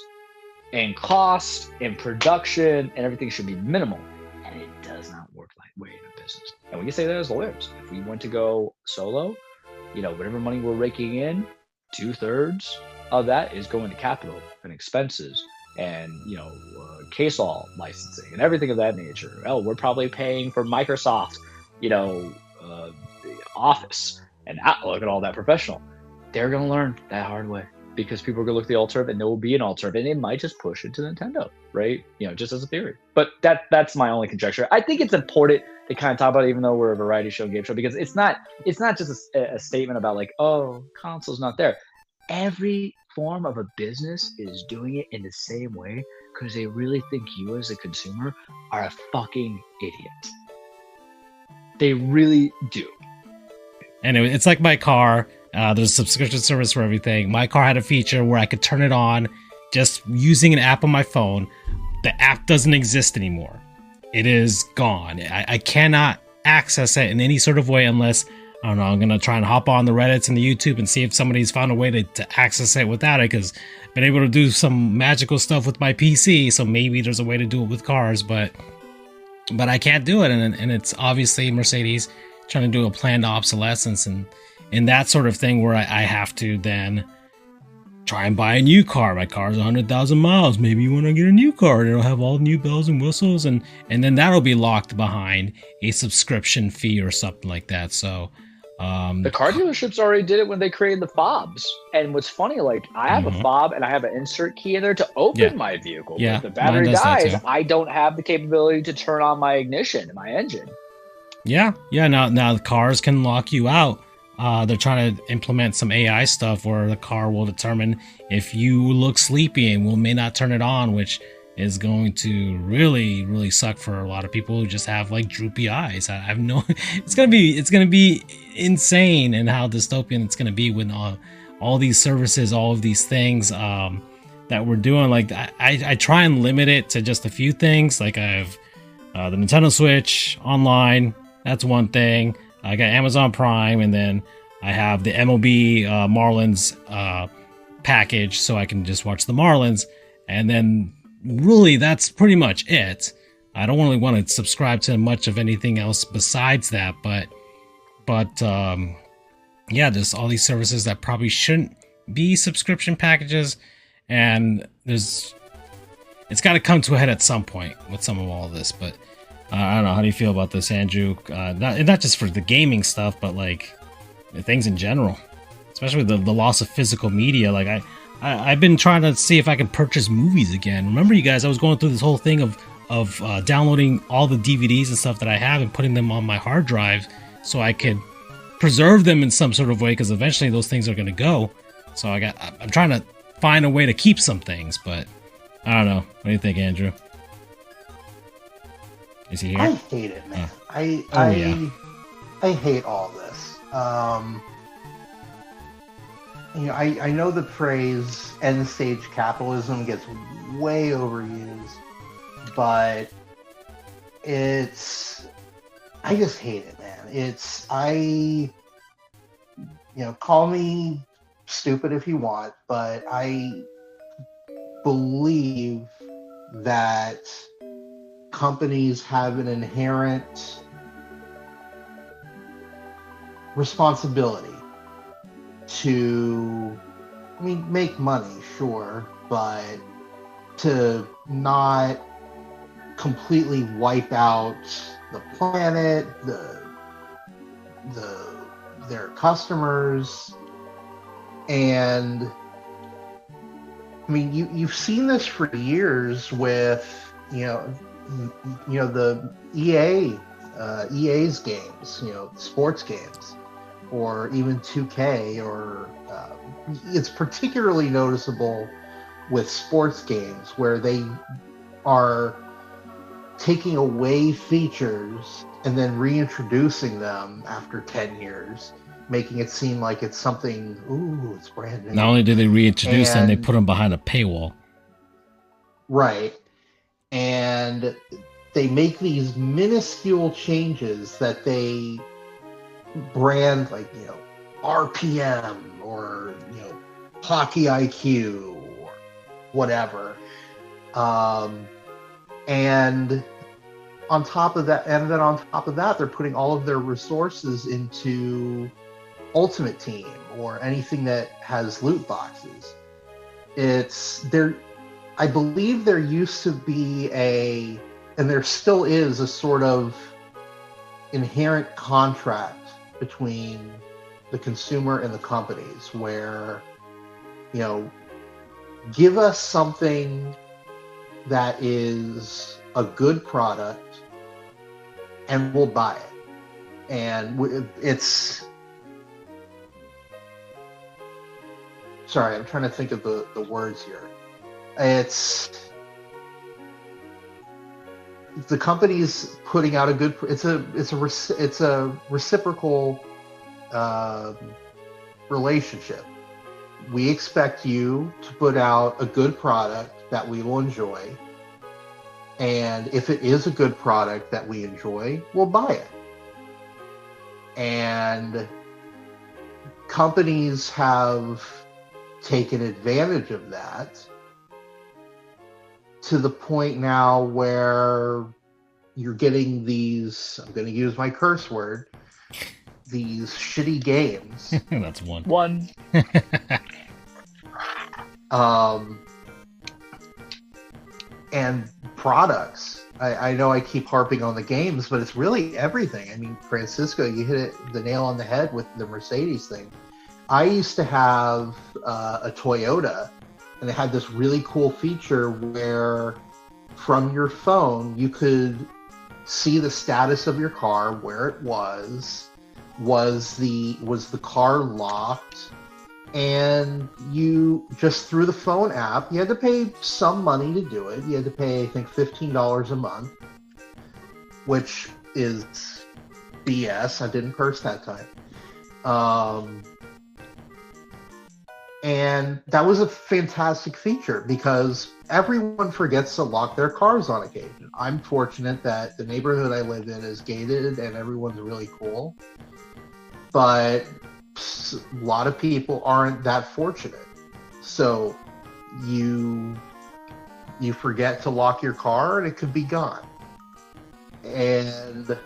and cost and production and everything should be minimal. And it does not work that way in a business. And we can say that as lawyers. If we went to go solo, whatever money we're raking in, 2/3 of that is going to capital and expenses and, case law licensing and everything of that nature. Oh, we're probably paying for Microsoft, Office and Outlook and all that professional. They're going to learn that hard way because people are going to look at the alternative and there will be an alternative and they might just push it to Nintendo, right? Just as a theory. But that's my only conjecture. I think it's important to kind of talk about it, even though we're a variety show, game show, because it's not just a statement about like, oh, console's not there. Every form of a business is doing it in the same way because they really think you as a consumer are a fucking idiot. They really do. Anyway, it's like my car. There's a subscription service for everything. My car had a feature where I could turn it on just using an app on my phone. The app doesn't exist anymore. It is gone. I cannot access it in any sort of way unless, I don't know, I'm going to try and hop on the Reddits and the YouTube and see if somebody's found a way to access it without it, because I've been able to do some magical stuff with my PC, so maybe there's a way to do it with cars, but I can't do it, and it's obviously Mercedes trying to do a planned obsolescence and that sort of thing where I have to then try and buy a new car. My car's 100,000 miles. Maybe when I get a new car, it'll have all new bells and whistles, and then that'll be locked behind a subscription fee or something like that. So the car dealerships already did it when they created the fobs. And what's funny, like I have a fob and I have an insert key in there to open my vehicle. Yeah, if the battery dies, I don't have the capability to turn on my ignition and my engine. Yeah. Now the cars can lock you out. They're trying to implement some AI stuff where the car will determine if you look sleepy and may not turn it on, which is going to really, really suck for a lot of people who just have like droopy eyes. It's gonna be insane and how dystopian it's gonna be when all these services, all of these things that we're doing. Like I try and limit it to just a few things. Like I have the Nintendo Switch online. That's one thing. I got Amazon Prime, and then I have the MLB Marlins package, so I can just watch the Marlins. And then really, that's pretty much it. I don't really want to subscribe to much of anything else besides that, but yeah, there's all these services that probably shouldn't be subscription packages, and it's got to come to a head at some point with some of all this. But I don't know. How do you feel about this, Andrew? Not just for the gaming stuff, but like things in general, especially the loss of physical media. Like I've been trying to see if I can purchase movies again. Remember, you guys, I was going through this whole thing of downloading all the DVDs and stuff that I have and putting them on my hard drive so I could preserve them in some sort of way, because eventually those things are going to go. So I'm trying to find a way to keep some things, but I don't know. What do you think, Andrew? Is he here? I hate it, man. I hate all this. I know the phrase end stage capitalism gets way overused, but I just hate it, man. Call me stupid if you want, but I believe that companies have an inherent responsibility to, make money, sure, but to not completely wipe out the planet, their customers, and you've seen this for years with the EA's games, sports games, or even 2K, or it's particularly noticeable with sports games where they are taking away features and then reintroducing them after 10 years, making it seem like it's something, it's brand new. Not only do they reintroduce them, they put them behind a paywall. Right. and they make these minuscule changes that they brand like, RPM or, hockey IQ or whatever. And on top of that, they're putting all of their resources into Ultimate Team or anything that has loot boxes. I believe there used to be and there still is a sort of inherent contract between the consumer and the companies where, give us something that is a good product and we'll buy it. And sorry, I'm trying to think of the words here. It's the company's putting out a good. It's a reciprocal relationship. We expect you to put out a good product that we will enjoy, and if it is a good product that we enjoy, we'll buy it. And companies have taken advantage of that to the point now where you're getting these, I'm going to use my curse word, these shitty games. That's one. And products. I know I keep harping on the games, but it's really everything. I mean, Francisco, you hit the nail on the head with the Mercedes thing. I used to have a Toyota, and it had this really cool feature where from your phone you could see the status of your car, where it was the car locked, and you just through the phone app, you had to pay some money to do it. You had to pay, I think, $15 a month, which is BS. I didn't curse that time. And that was a fantastic feature because everyone forgets to lock their cars on occasion. I'm fortunate that the neighborhood I live in is gated and everyone's really cool. But a lot of people aren't that fortunate. So you forget to lock your car and it could be gone. And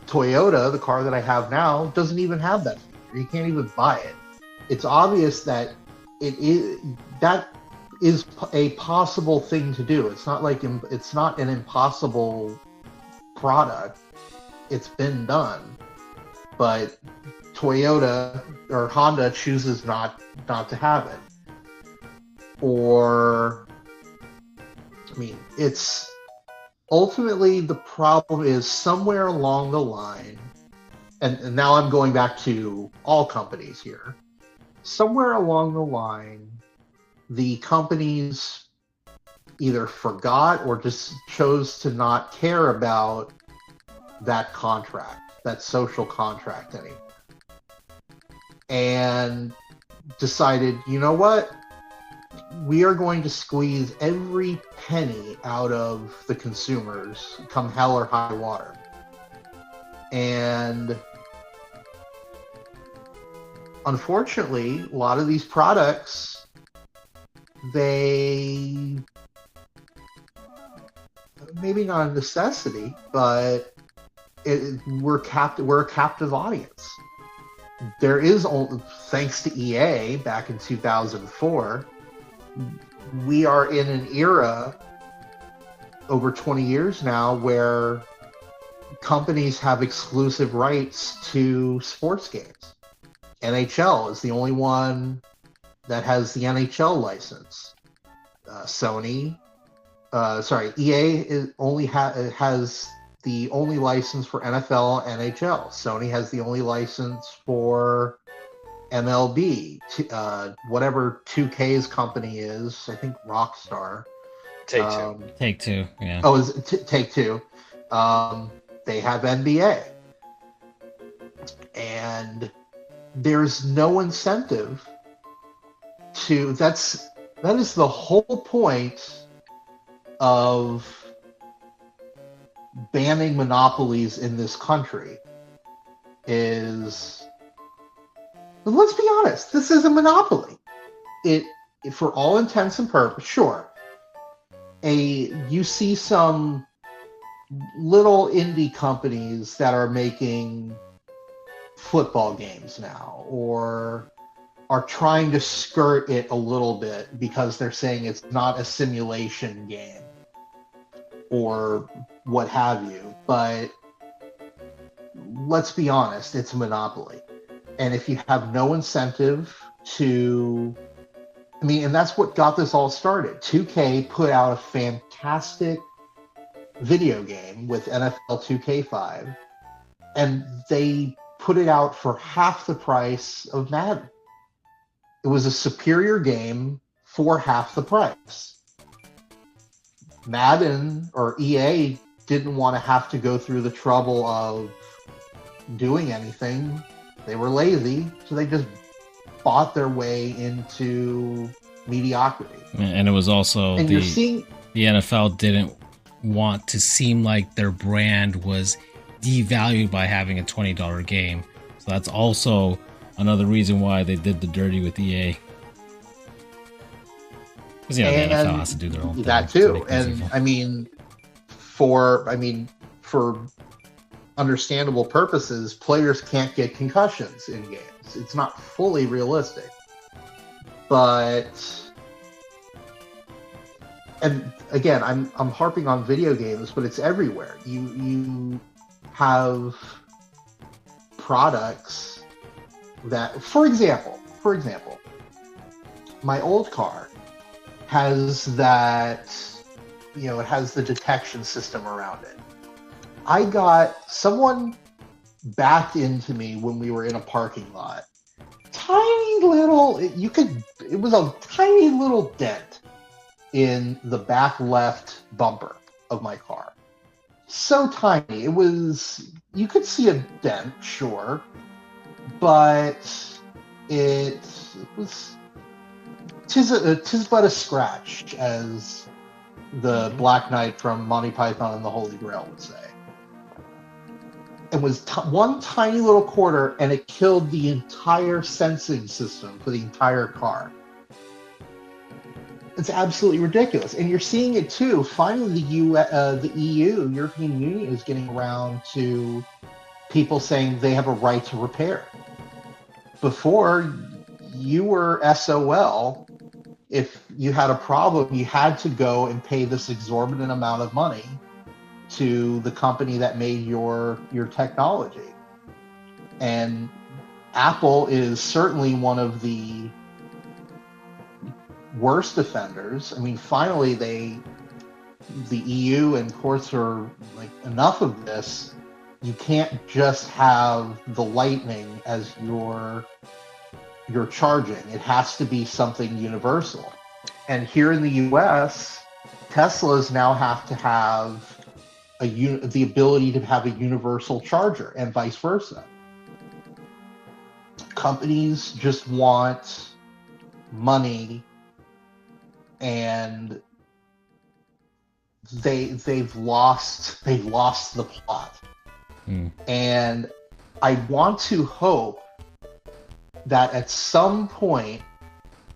Toyota, the car that I have now, doesn't even have that feature. You can't even buy it. It's obvious that that is a possible thing to do. It's not an impossible product. It's been done, but Toyota or Honda chooses not to have it. Or, I mean, it's ultimately the problem is somewhere along the line, and now I'm going back to all companies here. Somewhere along the line, the companies either forgot or just chose to not care about that contract, that social contract anymore, and decided, you know what? We are going to squeeze every penny out of the consumers, come hell or high water. And unfortunately, a lot of these products, they maybe not a necessity, but we're a captive audience. There is, thanks to EA back in 2004, we are in an era over 20 years now where companies have exclusive rights to sports games. NHL is the only one that has the NHL license. EA has the only license for NFL, NHL. Sony has the only license for MLB. Whatever 2K's company is, I think Rockstar. Take-Two. Take-Two, yeah. Oh, is it Take-Two? They have NBA. And there's no incentive to... That is the whole point of banning monopolies in this country is, let's be honest, this is a monopoly. It for all intents and purposes, sure. You see some little indie companies that are making football games now, or are trying to skirt it a little bit because they're saying it's not a simulation game or what have you. But let's be honest, it's a monopoly. And if you have no incentive to, I mean, and that's what got this all started. 2K put out a fantastic video game with NFL 2K5, and they put it out for half the price of Madden. It was a superior game for half the price. Madden or EA didn't want to have to go through the trouble of doing anything. They were lazy, so they just bought their way into mediocrity. And it was also and the NFL didn't want to seem like their brand was devalued by having a $20 game. So that's also another reason why they did the dirty with EA. Because the NFL has to do their own thing. That too. And I mean, for understandable purposes, players can't get concussions in games. It's not fully realistic. But, and again, I'm harping on video games, but it's everywhere. You have products that, for example, my old car has that, it has the detection system around it. Someone backed into me when we were in a parking lot. Tiny little, it was a tiny little dent in the back left bumper of my car. So tiny. You could see a dent, sure, but tis but a scratch, as the Black Knight from Monty Python and the Holy Grail would say. It was one tiny little quarter, and it killed the entire sensing system for the entire car. It's absolutely ridiculous, and you're seeing it too. Finally, the EU, European Union, is getting around to people saying they have a right to repair. Before, you were SOL. If you had a problem, you had to go and pay this exorbitant amount of money to the company that made your technology. And Apple is certainly one of the worst offenders. I mean, finally, the EU and courts are like, enough of this. You can't just have the Lightning as your charging. It has to be something universal. And here in the US, Teslas now have to have the ability to have a universal charger, and vice versa. Companies just want money, and they've lost the plot. And I want to hope that at some point,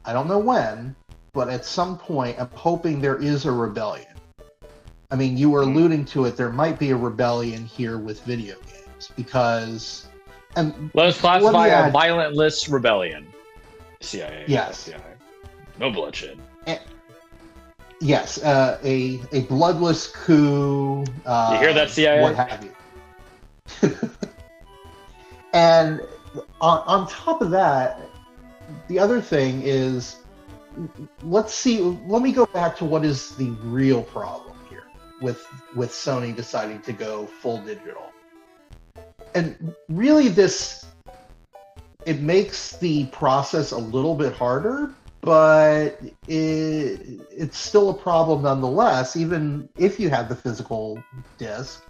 I don't know when, but at some point, I'm hoping there is a rebellion. I mean, you were alluding to it. There might be a rebellion here with video games because, and let's classify a violentless rebellion. CIA. Yes. CIA. No bloodshed. Yes, a bloodless coup. You hear that, CIA? What have you? And on top of that, the other thing is, let me go back to what is the real problem here with Sony deciding to go full digital. And really it makes the process a little bit harder, but it's still a problem nonetheless, even if you have the physical disc,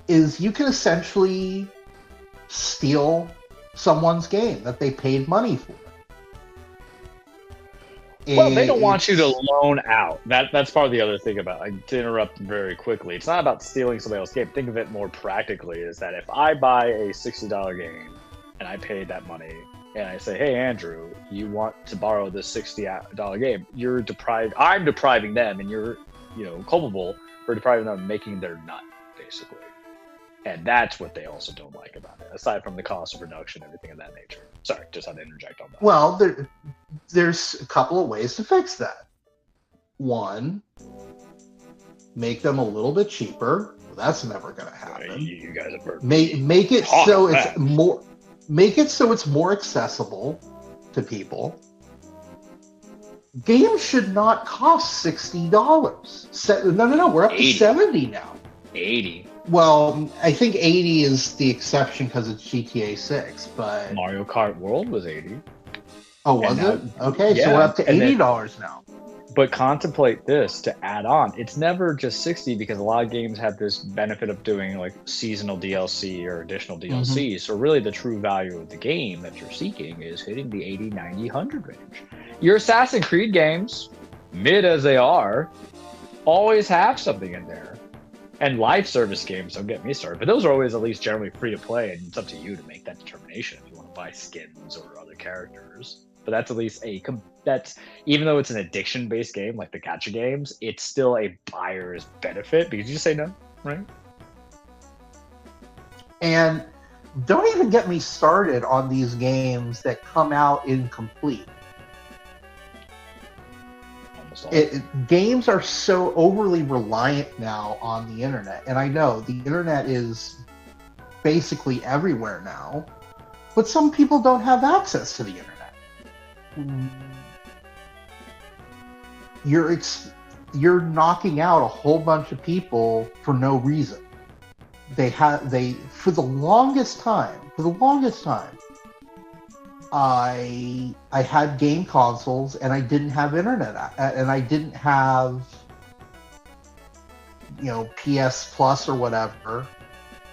is you can essentially steal someone's game that they paid money for. Well, they don't want you to loan out. That's part of the other thing about, like, to interrupt very quickly. It's not about stealing somebody else's game. Think of it more practically, is that if I buy a $60 game and I paid that money and I say, hey, Andrew, you want to borrow this $60 game, I'm depriving them, and you're, culpable for depriving them of making their nut, basically. And that's what they also don't like about it, aside from the cost of production, everything of that nature. Sorry, just had to interject on that. Well, there's a couple of ways to fix that. One, make them a little bit cheaper. Well, that's never going to happen. You guys have heard. Make it so it's more. Make it so it's more accessible to people. Games should not cost $60. No. We're up 80. to 70 now. 80. Well, I think 80 is the exception because it's GTA 6, but Mario Kart World was 80. Oh, was it? Okay, yeah, so we're up to $80 now. But contemplate this to add on. It's never just 60 because a lot of games have this benefit of doing like seasonal DLC or additional DLC. Mm-hmm. So really the true value of the game that you're seeking is hitting the 80, 90, 100 range. Your Assassin's Creed games, mid as they are, always have something in there. And live service games, don't get me started, but those are always at least generally free to play, and it's up to you to make that determination if you want to buy skins or other characters. But that's at least that's, even though it's an addiction-based game like the gacha games, it's still a buyer's benefit because you just say no, right? And don't even get me started on these games that come out incomplete. Games are so overly reliant now on the internet, and I know the internet is basically everywhere now, but some people don't have access to the internet. You're knocking out a whole bunch of people for no reason. For the longest time, I had game consoles and I didn't have internet, and I didn't have PS Plus or whatever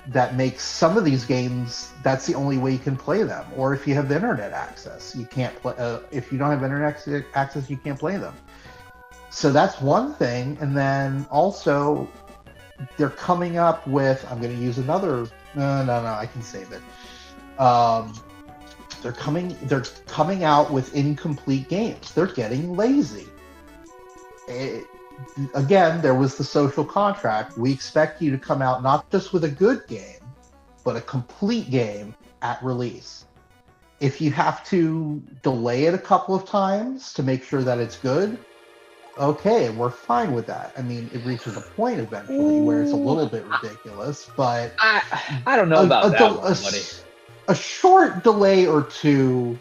that makes some of these games, that's the only way you can play them. Or if you have internet access, you can't play. If you don't have internet access, you can't play them. So that's one thing. And then also they're coming up with, I'm going to use another, no, I can save it. They're coming out with incomplete games. They're getting lazy. Again, there was the social contract. We expect you to come out not just with a good game, but a complete game at release. If you have to delay it a couple of times to make sure that it's good, okay, we're fine with that. I mean, it reaches a point eventually where it's a little bit ridiculous, but I don't know about that one, buddy. A short delay or two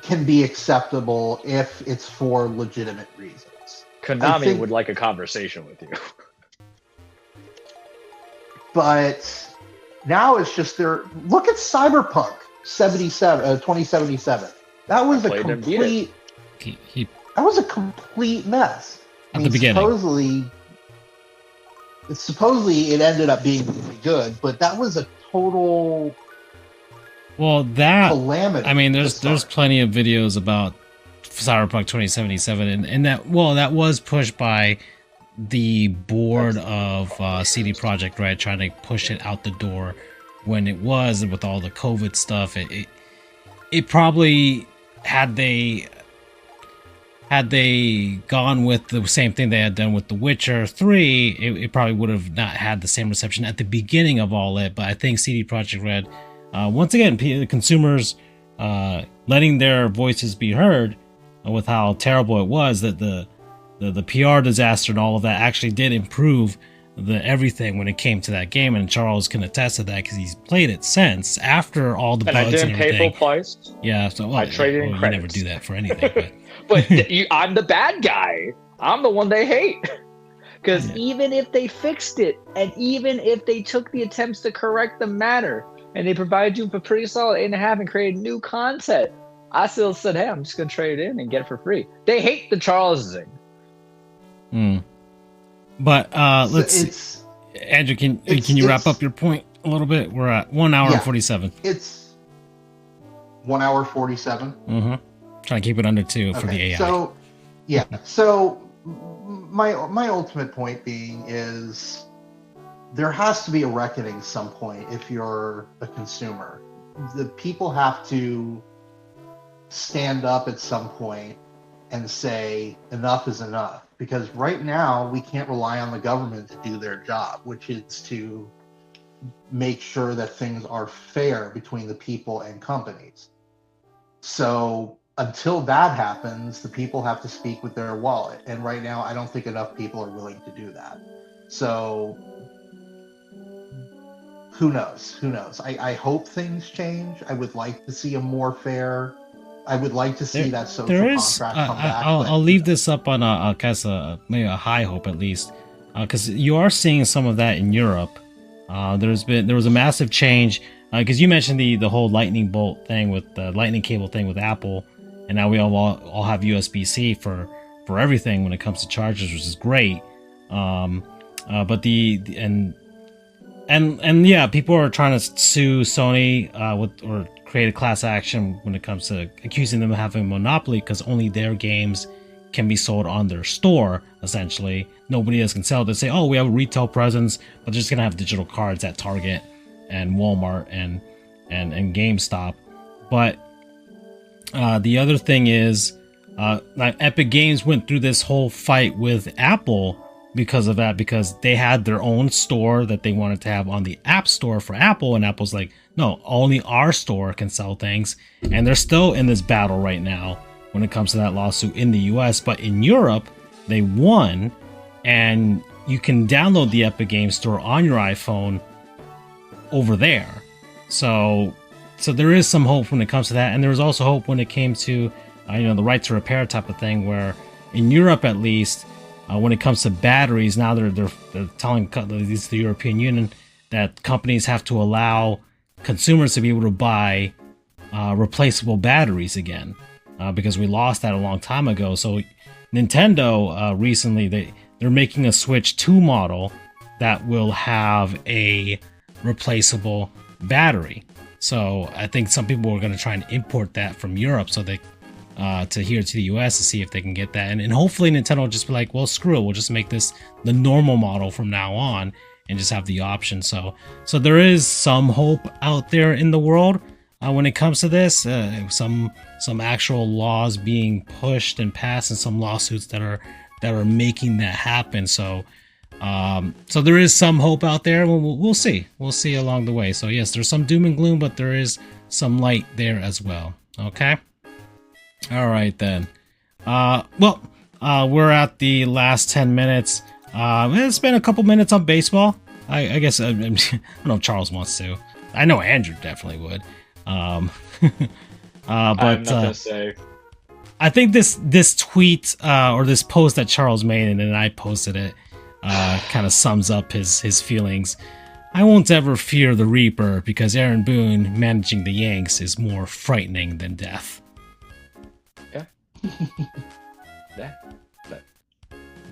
can be acceptable if it's for legitimate reasons. Konami would like a conversation with you. But now it's just look at Cyberpunk 2077. That was a complete that was a complete mess. At the beginning. Supposedly it ended up being really good, but that was a total calamity. I mean, there's plenty of videos about Cyberpunk 2077, and that was pushed by the board of CD Projekt Red, trying to push it out the door when it was, and with all the COVID stuff, it probably had they gone with the same thing they had done with The Witcher 3, it probably would have not had the same reception at the beginning of all it. But I think CD Projekt Red, once again, the consumers letting their voices be heard with how terrible it was, that the PR disaster and all of that actually did improve everything when it came to that game. And Charles can attest to that because he's played it since after all the bugs and everything. I didn't pay full price. Yeah, so I traded in credits. You never do that for anything, but. But I'm the bad guy. I'm the one they hate. Because even if they fixed it, and even if they took the attempts to correct the matter, and they provided you with a pretty solid 8.5 and created new content, I still said, hey, I'm just going to trade it in and get it for free. They hate the Charlesing. But let's see. Andrew, can you wrap up your point a little bit? We're at 1 hour and 47. It's 1 hour 47. Mm-hmm. Trying to keep it under 2 for the AI. So, yeah. So my ultimate point being is there has to be a reckoning some point if you're a consumer. The people have to stand up at some point and say enough is enough, because right now we can't rely on the government to do their job, which is to make sure that things are fair between the people and companies. So until that happens, the people have to speak with their wallet, and right now I don't think enough people are willing to do that. So who knows? I hope things change. I would like to see a more fair. I would like to see that social contract come back. I'll leave this up on maybe a high hope at least, because you are seeing some of that in Europe. There was a massive change because you mentioned the whole lightning bolt thing with the lightning cable thing with Apple, and now we all have USB-C for everything when it comes to chargers, which is great. But And yeah, people are trying to sue Sony or create a class action when it comes to accusing them of having a monopoly, because only their games can be sold on their store. Essentially, nobody else can sell. They say, "Oh, we have a retail presence, but they're just gonna have digital cards at Target and Walmart and GameStop." But the other thing is, Epic Games went through this whole fight with Apple because of that, because they had their own store that they wanted to have on the App Store for Apple, and Apple's like, no, only our store can sell things. And they're still in this battle right now when it comes to that lawsuit in the US. But in Europe, they won, and you can download the Epic Games Store on your iPhone over there. So there is some hope when it comes to that, and there was also hope when it came to the right to repair type of thing, where in Europe at least, when it comes to batteries, now they're telling the European Union that companies have to allow consumers to be able to buy replaceable batteries again, because we lost that a long time ago. So Nintendo recently they're making a Switch 2 model that will have a replaceable battery. So I think some people are going to try and import that from Europe so they to here to the US to see if they can get that, and hopefully Nintendo will just be like, well, screw it, we'll just make this the normal model from now on and just have the option. So there is some hope out there in the world when it comes to this. Some actual laws being pushed and passed, and some lawsuits that are making that happen. So there is some hope out there. We'll see along the way. So yes, there's some doom and gloom, but there is some light there as well. Okay. All right, then. We're at the last 10 minutes. It's been a couple minutes on baseball. I guess I don't know if Charles wants to. I know Andrew definitely would. But I'm not gonna say. I think this tweet or this post that Charles made, and then I posted it, kind of sums up his feelings. I won't ever fear the Reaper, because Aaron Boone managing the Yanks is more frightening than death. Yeah.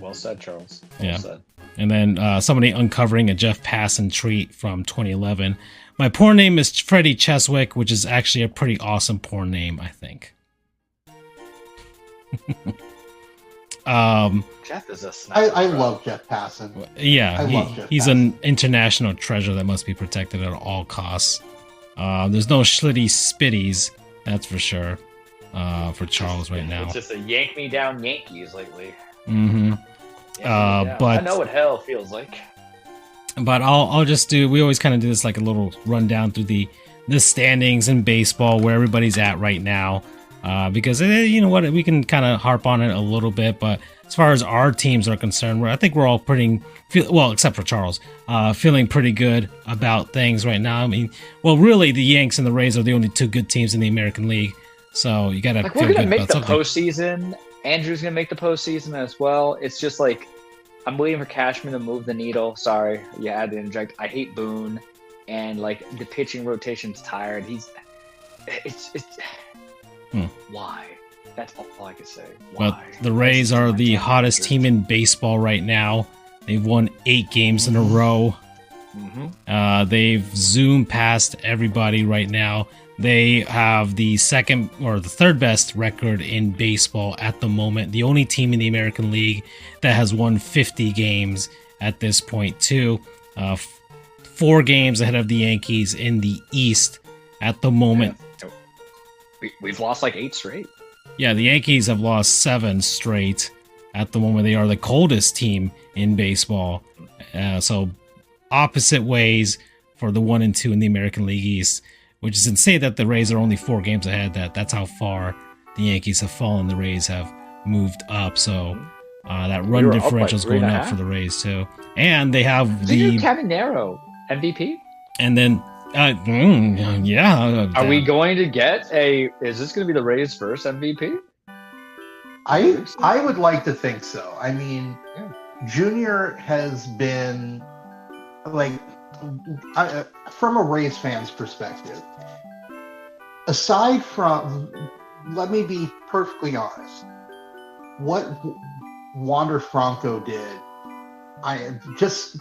Well said, Charles. Well said. And then somebody uncovering a Jeff Passan tweet from 2011. My porn name is Freddie Cheswick, which is actually a pretty awesome porn name, I think. Jeff is a sniper. I love Jeff Passan. Yeah, he's an international treasure that must be protected at all costs. There's no schlitty spitties, that's for sure. For Charles right now. It's just a yank me down Yankees lately. Mm-hmm. But I know what hell feels like. But I'll just do. We always kind of do this like a little rundown through the standings in baseball, where everybody's at right now. Because you know what, we can kind of harp on it a little bit, but as far as our teams are concerned, I think we're all except for Charles, feeling pretty good about things right now. I mean, well, really, the Yanks and the Rays are the only two good teams in the American League. So you gotta. We're gonna make the postseason. Andrew's gonna make the postseason as well. It's just like I'm waiting for Cashman to move the needle. Sorry, you had to interject. I hate Boone, and like the pitching rotation's tired. Why? That's all I can say. Why? But the Rays are the hottest team in baseball right now. They've won 8 games in a row. Mm-hmm. They've zoomed past everybody right now. They have the second or the third best record in baseball at the moment. The only team in the American League that has won 50 games at this point, too. 4 games ahead of the Yankees in the East at the moment. Yeah. We've lost like 8 straight. Yeah, the Yankees have lost 7 straight. At the moment, they are the coldest team in baseball. So opposite ways for the 1 and 2 in the American League East, which is insane that the Rays are only 4 games ahead. That's how far the Yankees have fallen. The Rays have moved up. So that run differential is going up for the Rays too. And they have the Caminero MVP. And then yeah. Are we going to get is this going to be the Rays' first MVP? I would like to think so. I mean, Junior has been like, from a Rays fan's perspective, aside from, let me be perfectly honest, what Wander Franco did, I just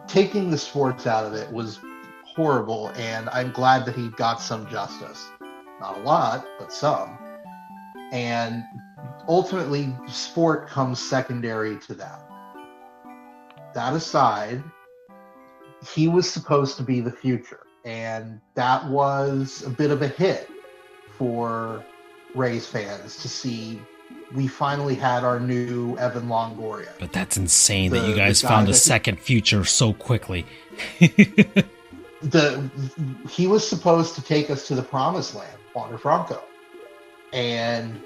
taking the sports out of it was horrible, and I'm glad that he got some justice. Not a lot, but some. And ultimately, sport comes secondary to that. That aside, he was supposed to be the future, and that was a bit of a hit for Rays fans to see. We finally had our new Evan Longoria. But that's insane that you guys found a second future so quickly. He was supposed to take us to the promised land, Wander Franco. And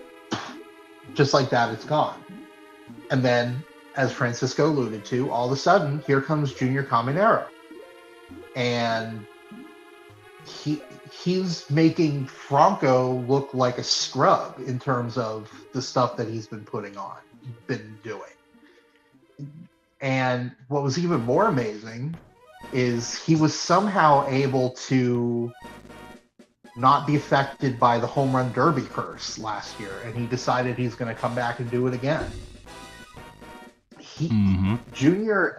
just like that, it's gone. And then, as Francisco alluded to, all of a sudden, here comes Junior Caminero. And he's making Franco look like a scrub in terms of the stuff that he's been doing. And what was even more amazing is he was somehow able to not be affected by the home run derby curse last year, and he decided he's going to come back and do it again. Junior,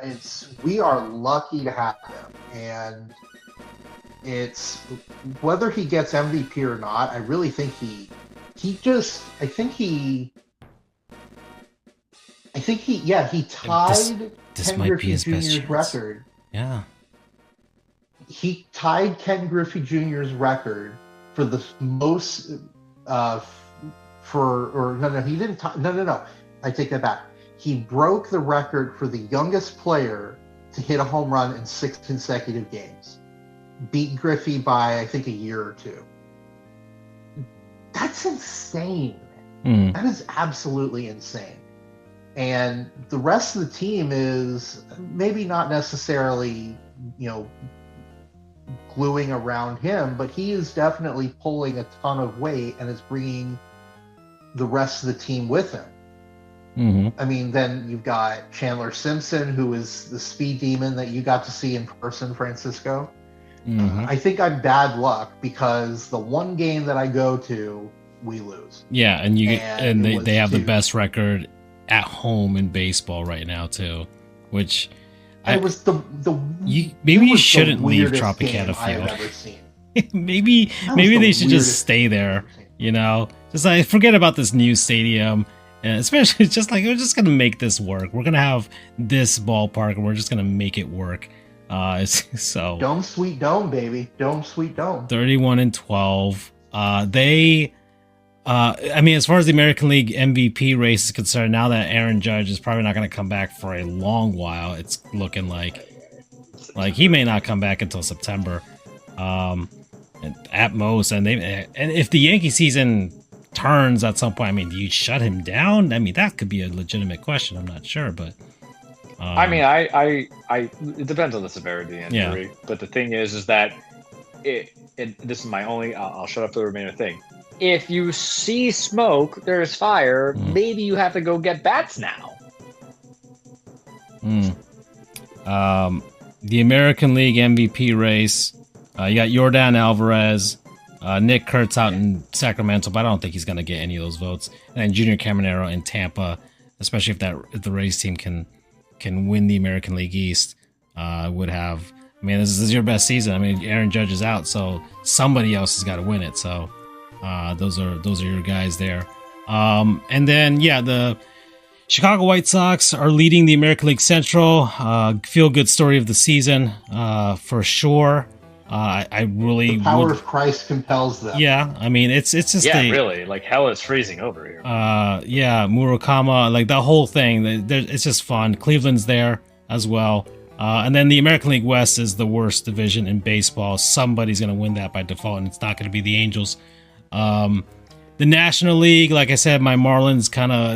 we are lucky to have him, and it's whether he gets MVP or not. I really think he tied Ken Griffey Jr.'s record. Yeah. He tied Ken Griffey Jr.'s record for the most he didn't I take that back. He broke the record for the youngest player to hit a home run in 6 consecutive games. Beat Griffey by, I think, a year or 2. That's insane. That is absolutely insane. And the rest of the team is maybe not necessarily, gluing around him, but he is definitely pulling a ton of weight and is bringing the rest of the team with him. I mean, then you've got Chandler Simpson, who is the speed demon that you got to see in person, Francisco. I think I'm bad luck because the one game that I go to, we lose. Yeah, and they have the best record at home in baseball right now too, which it was maybe you shouldn't leave Tropicana Field. maybe they should just stay there. Just forget about this new stadium. And especially just like, we're just going to make this work. We're going to have this ballpark and we're just going to make it work. So Dome Sweet Dome, baby. Dome Sweet Dome. 31-12. As far as the American League MVP race is concerned, now that Aaron Judge is probably not going to come back for a long while, it's looking like he may not come back until September, at most. And if the Yankee season turns at some point, do you shut him down? That could be a legitimate question. I'm not sure, but it depends on the severity of the injury. Yeah. But the thing is that this is my only. I'll shut up for the remainder thing. If you see smoke, there's fire. Maybe you have to go get bats now. The American League MVP race. You got Yordan Alvarez. Nick Kurtz out in Sacramento, but I don't think he's going to get any of those votes. And then Junior Caminero in Tampa, especially if the Rays team can win the American League East, would have I mean, this is your best season. I mean, Aaron Judge is out, so somebody else has got to win it. So those are your guys there. And then, yeah, the Chicago White Sox are leading the American League Central. Feel good story of the season for sure. I really the power of Christ compels them. Yeah, I mean it's just really like hell is freezing over here. Yeah, Murakama, like the whole thing. It's just fun. Cleveland's there as well. And then the American League West is the worst division in baseball. Somebody's going to win that by default, and it's not going to be the Angels. The National League, like I said, my Marlins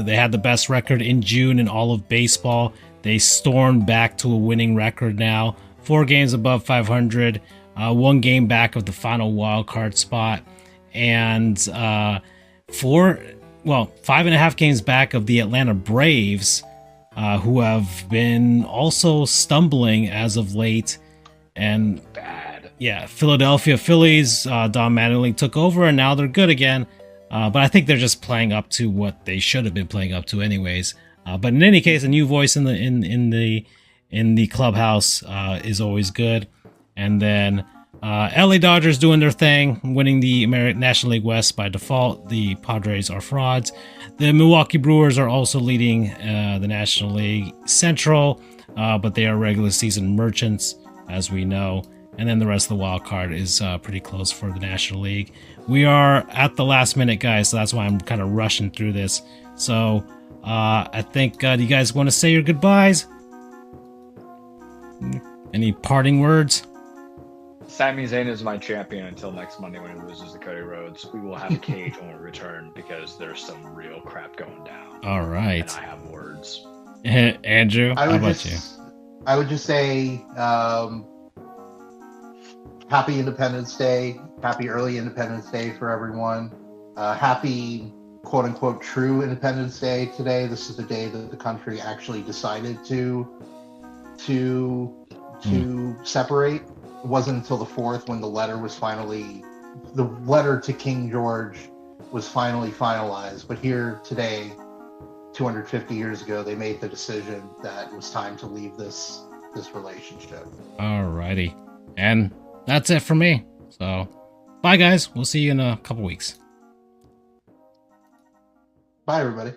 they had the best record in June in all of baseball. They stormed back to a winning record now. 4 games above 500, 1 game back of the final wild card spot, and 5.5 games back of the Atlanta Braves, who have been also stumbling as of late. And bad. Yeah, Philadelphia Phillies, Don Mattingly took over, and now they're good again. But I think they're just playing up to what they should have been playing up to, anyways. But in any case, a new voice in the clubhouse is always good. And then LA Dodgers doing their thing, winning the National League West by default. The Padres are frauds. The Milwaukee Brewers are also leading the National League Central, but they are regular season merchants, as we know. And then the rest of the wild card is pretty close for the National League. We are at the last minute, guys, so that's why I'm kind of rushing through this. So I think, do you guys want to say your goodbyes? Any parting words? Sami Zayn is my champion until next Monday when he loses to Cody Rhodes. We will have a cage when we return because there's some real crap going down. All right. And I have words. Andrew, how about you? I would just say happy Independence Day. Happy early Independence Day for everyone. Happy quote unquote true Independence Day today. This is the day that the country actually decided to separate. It wasn't until the 4th when the letter to King George was finally finalized. But here today, 250 years ago, they made the decision that it was time to leave this relationship. Alrighty. And that's it for me. So, bye guys. We'll see you in a couple weeks. Bye, everybody.